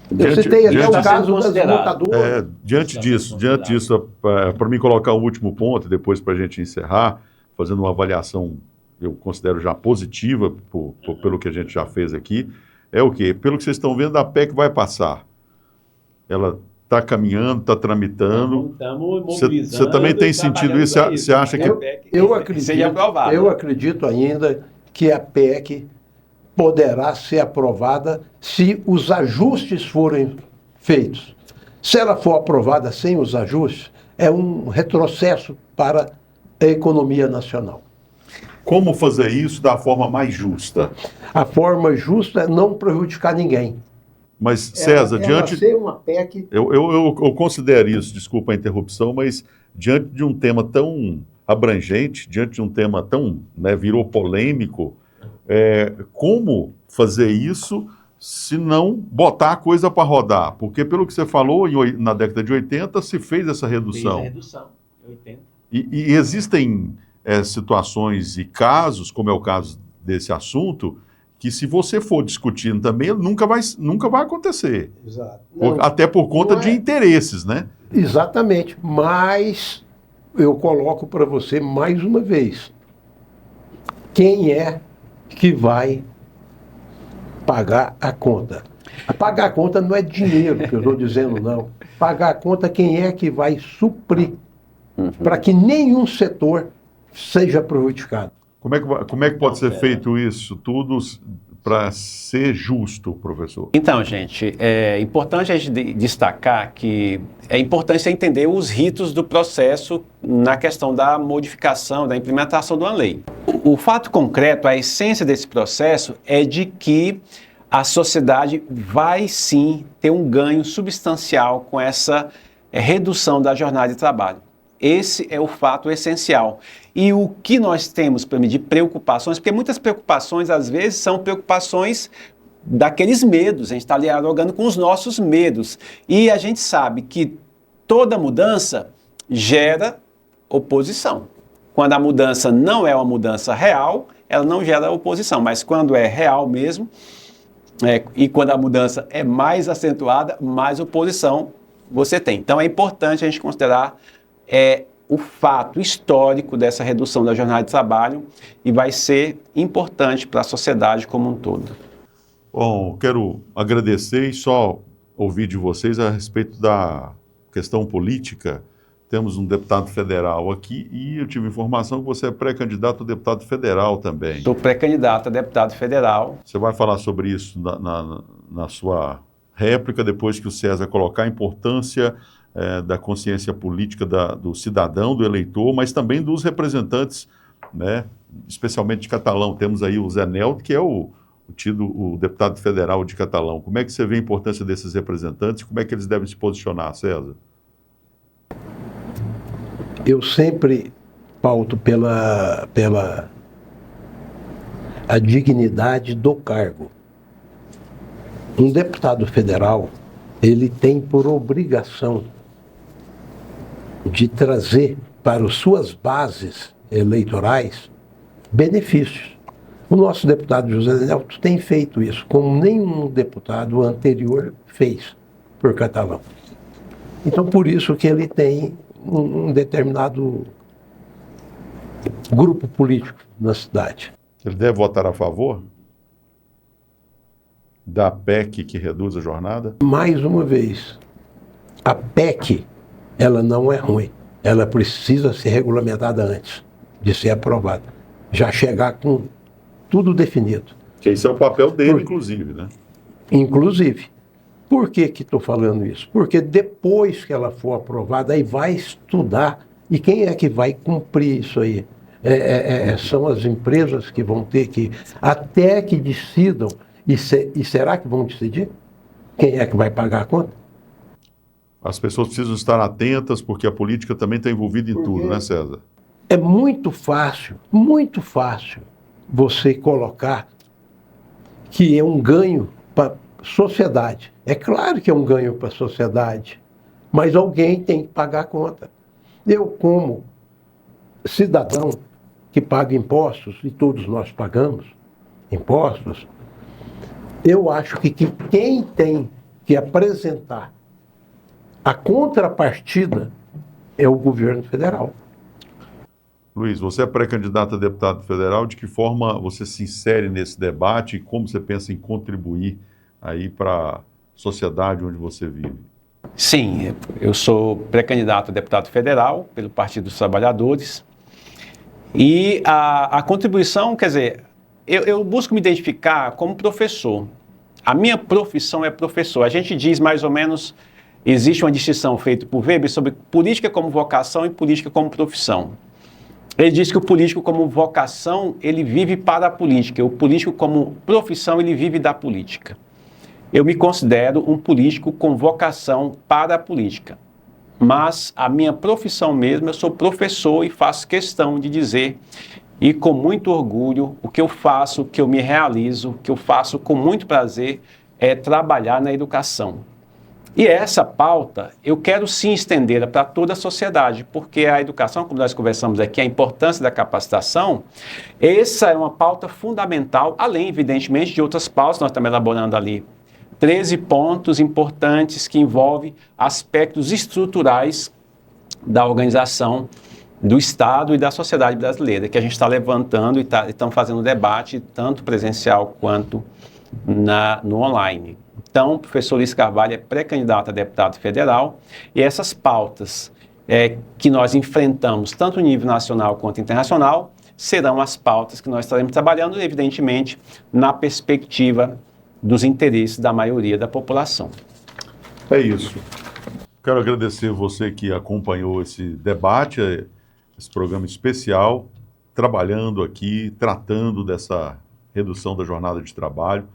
B: Eu citei até o caso das montadoras.
A: Diante disso, para mim colocar o último ponto, e depois para a gente encerrar, fazendo uma avaliação, eu considero já positiva, pelo que a gente já fez aqui, é o quê? Pelo que vocês estão vendo, a PEC vai passar. Ela está caminhando, está tramitando.
C: Estamos
A: Você
C: mobilizando.
A: também tem sentido isso? Você acha que...
B: Eu acredito ainda que a PEC poderá ser aprovada se os ajustes forem feitos. Se ela for aprovada sem os ajustes, é um retrocesso para a economia nacional.
A: Como fazer isso da forma mais justa?
B: A forma justa é não prejudicar ninguém.
A: Mas, César,
B: ela
A: diante...
B: ser uma PEC...
A: Eu considero isso, desculpa a interrupção, mas diante de um tema tão abrangente, diante de um tema tão, virou polêmico, como fazer isso se não botar a coisa para rodar? Porque, pelo que você falou, na década de 80 se fez essa redução. E existem situações e casos, como é o caso desse assunto, que se você for discutindo também, nunca vai acontecer.
B: Exato.
A: Até por conta de interesses, né?
B: Exatamente. Mas eu coloco para você mais uma vez. Quem é que vai pagar a conta? Pagar a conta não é dinheiro que eu estou dizendo, não. Pagar a conta, quem é que vai suprir para que nenhum setor seja prejudicado?
A: Como é que pode ser feito isso tudo para ser justo, professor?
C: Então, gente, é importante a gente destacar que é importante você entender os ritos do processo na questão da modificação, da implementação de uma lei. O fato concreto, a essência desse processo é de que a sociedade vai sim ter um ganho substancial com essa redução da jornada de trabalho. Esse é o fato essencial. E o que nós temos para medir preocupações, porque muitas preocupações, às vezes, são preocupações daqueles medos, a gente está dialogando com os nossos medos. E a gente sabe que toda mudança gera oposição. Quando a mudança não é uma mudança real, ela não gera oposição, mas quando é real mesmo, e quando a mudança é mais acentuada, mais oposição você tem. Então é importante a gente considerar o fato histórico dessa redução da jornada de trabalho e vai ser importante para a sociedade como um todo.
A: Bom, quero agradecer e só ouvir de vocês a respeito da questão política. Temos um deputado federal aqui e eu tive informação que você é pré-candidato a deputado federal também.
C: Sou pré-candidato a deputado federal.
A: Você vai falar sobre isso na sua réplica, depois que o César colocar a importância da consciência política do cidadão, do eleitor, mas também dos representantes, né, especialmente de Catalão. Temos aí o Zé Nelto, que é o deputado federal de Catalão. Como é que você vê a importância desses representantes? Como é que eles devem se posicionar, César?
B: Eu sempre pauto pela a dignidade do cargo. Um deputado federal, ele tem por obrigação de trazer para as suas bases eleitorais benefícios. O nosso deputado José Nelto tem feito isso, como nenhum deputado anterior fez por Catalão. Então, por isso que ele tem um determinado grupo político na cidade.
A: Ele deve votar a favor da PEC que reduz a jornada?
B: Mais uma vez, a PEC, ela não é ruim. Ela precisa ser regulamentada antes de ser aprovada. Já chegar com tudo definido.
A: Que esse é o papel dele, inclusive, né?
B: Inclusive. Por que estou falando isso? Porque depois que ela for aprovada, aí vai estudar. E quem é que vai cumprir isso aí? São as empresas que vão ter que, até que decidam, e será que vão decidir? Quem é que vai pagar a conta?
A: As pessoas precisam estar atentas, porque a política também está envolvida em tudo, né, César?
B: É muito fácil você colocar que é um ganho para a sociedade. É claro que é um ganho para a sociedade, mas alguém tem que pagar a conta. Eu, como cidadão que paga impostos, e todos nós pagamos impostos, eu acho que quem tem que apresentar a contrapartida é o governo federal.
A: Luiz, você é pré-candidato a deputado federal. De que forma você se insere nesse debate e como você pensa em contribuir aí para a sociedade onde você vive?
C: Sim, eu sou pré-candidato a deputado federal pelo Partido dos Trabalhadores e a contribuição, quer dizer, eu busco me identificar como professor. A minha profissão é professor. A gente diz mais ou menos, existe uma distinção feita por Weber sobre política como vocação e política como profissão. Ele diz que o político como vocação, ele vive para a política. O político como profissão, ele vive da política. Eu me considero um político com vocação para a política. Mas a minha profissão mesmo, eu sou professor e faço questão de dizer, e com muito orgulho, o que eu faço, o que eu me realizo, o que eu faço com muito prazer é trabalhar na educação. E essa pauta eu quero sim estender para toda a sociedade, porque a educação, como nós conversamos aqui, a importância da capacitação, essa é uma pauta fundamental, além, evidentemente, de outras pautas, nós estamos elaborando ali 13 pontos importantes que envolvem aspectos estruturais da organização do Estado e da sociedade brasileira, que a gente está levantando e estão fazendo debate, tanto presencial quanto no online. Então, o professor Luiz Carvalho é pré-candidato a deputado federal e essas pautas que nós enfrentamos, tanto no nível nacional quanto internacional, serão as pautas que nós estaremos trabalhando, evidentemente, na perspectiva dos interesses da maioria da população.
A: É isso. Quero agradecer você que acompanhou esse debate, esse programa especial, trabalhando aqui, tratando dessa redução da jornada de trabalho.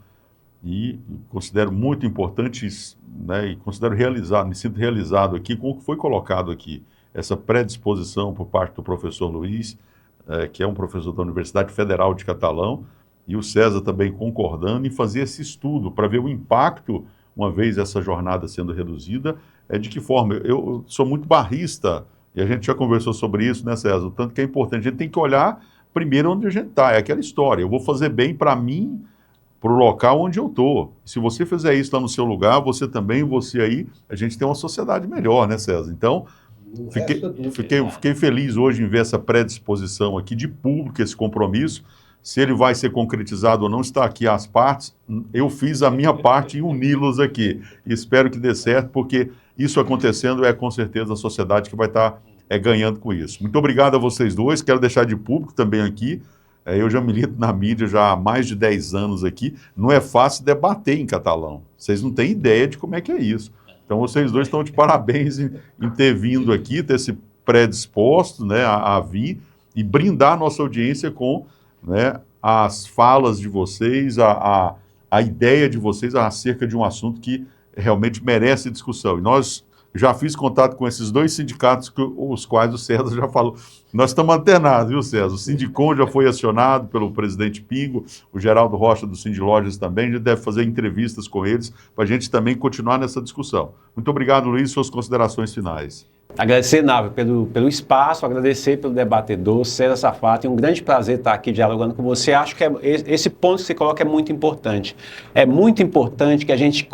A: E considero muito importante, né, e considero realizado, me sinto realizado aqui com o que foi colocado aqui, essa predisposição por parte do professor Luiz, que é um professor da Universidade Federal de Catalão, e o César também concordando em fazer esse estudo para ver o impacto, uma vez essa jornada sendo reduzida, de que forma. Eu sou muito barrista, e a gente já conversou sobre isso, né, César? O tanto que é importante. A gente tem que olhar primeiro onde a gente está, é aquela história. Eu vou fazer bem para mim, para o local onde eu estou. Se você fizer isso lá no seu lugar, você também, você aí, a gente tem uma sociedade melhor, né, César? Então,
B: Não resta dúvida.
A: Fiquei feliz hoje em ver essa predisposição aqui de público, esse compromisso. Se ele vai ser concretizado ou não, está aqui as partes. Eu fiz a minha parte em uni-los aqui. E espero que dê certo, porque isso acontecendo é com certeza a sociedade que vai estar ganhando com isso. Muito obrigado a vocês dois. Quero deixar de público também aqui. Eu já milito na mídia já há mais de 10 anos aqui. Não é fácil debater em catalão. Vocês não têm ideia de como é que é isso. Então, vocês dois estão de parabéns em ter vindo aqui, ter se predisposto, né, a vir e brindar a nossa audiência com, né, as falas de vocês, a ideia de vocês acerca de um assunto que realmente merece discussão. E nós já fiz contato com esses dois sindicatos, os quais o César já falou. Nós estamos antenados, viu, César? O Sindicom já foi acionado pelo presidente Pingo, o Geraldo Rocha do Sindilojas também, a gente deve fazer entrevistas com eles, para a gente também continuar nessa discussão. Muito obrigado, Luiz, suas considerações finais.
C: Agradecer, Návio, pelo espaço, agradecer pelo debatedor, César Safati, um grande prazer estar aqui dialogando com você. Acho que esse ponto que você coloca é muito importante. É muito importante que a gente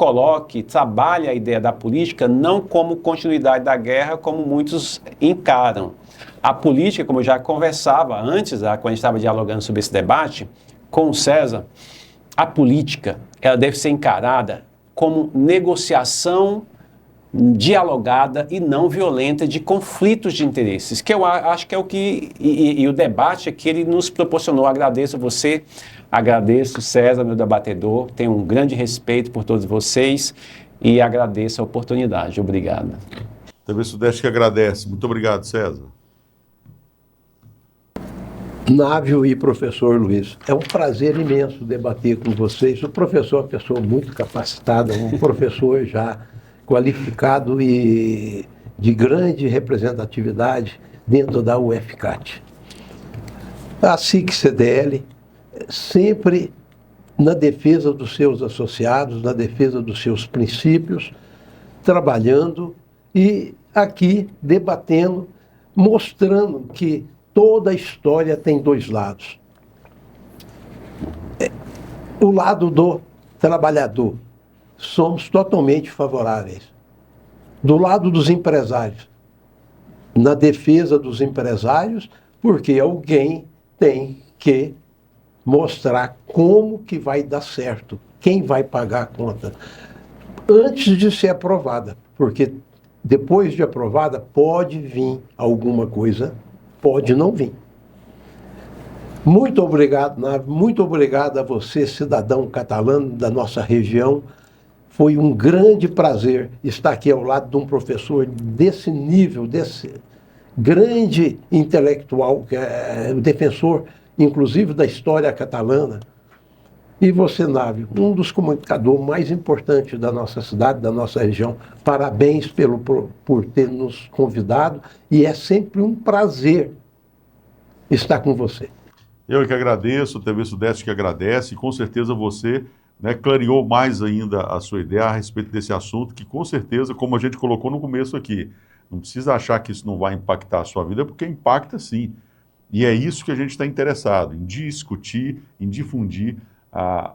C: trabalhe a ideia da política não como continuidade da guerra, como muitos encaram. A política, como eu já conversava antes, quando a gente estava dialogando sobre esse debate, com o César, a política ela deve ser encarada como negociação dialogada e não violenta de conflitos de interesses, que eu acho que é o que, e o debate que ele nos proporcionou. Agradeço você, agradeço César, meu debatedor, tenho um grande respeito por todos vocês e agradeço a oportunidade. Obrigado.
A: TV Sudeste que agradece. Muito obrigado, César.
B: Návio e professor Luiz, é um prazer imenso debater com vocês. O professor é uma pessoa muito capacitada, um professor já qualificado e de grande representatividade dentro da UFCAT. A SIC-CDL sempre na defesa dos seus associados, na defesa dos seus princípios, trabalhando e aqui debatendo, mostrando que toda a história tem dois lados. O lado do trabalhador, somos totalmente favoráveis. Do lado dos empresários, na defesa dos empresários, porque alguém tem que mostrar como que vai dar certo, quem vai pagar a conta, antes de ser aprovada, porque depois de aprovada pode vir alguma coisa, pode não vir. Muito obrigado, Návio, muito obrigado a você, cidadão catalano da nossa região. Foi um grande prazer estar aqui ao lado de um professor desse nível, desse grande intelectual, que é o defensor, inclusive, da história catalana. E você, Návio, um dos comunicadores mais importantes da nossa cidade, da nossa região. Parabéns por ter nos convidado e é sempre um prazer estar com você.
A: Eu que agradeço, a TV Sudeste que agradece, e com certeza você, né, clareou mais ainda a sua ideia a respeito desse assunto, que com certeza, como a gente colocou no começo aqui, não precisa achar que isso não vai impactar a sua vida, porque impacta sim. E é isso que a gente está interessado, em discutir, em difundir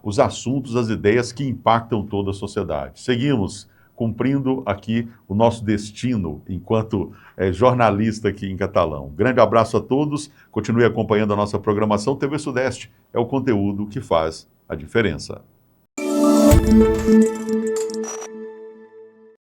A: os assuntos, as ideias que impactam toda a sociedade. Seguimos cumprindo aqui o nosso destino enquanto jornalista aqui em catalão. Grande abraço a todos, continue acompanhando a nossa programação. TV Sudeste é o conteúdo que faz a diferença.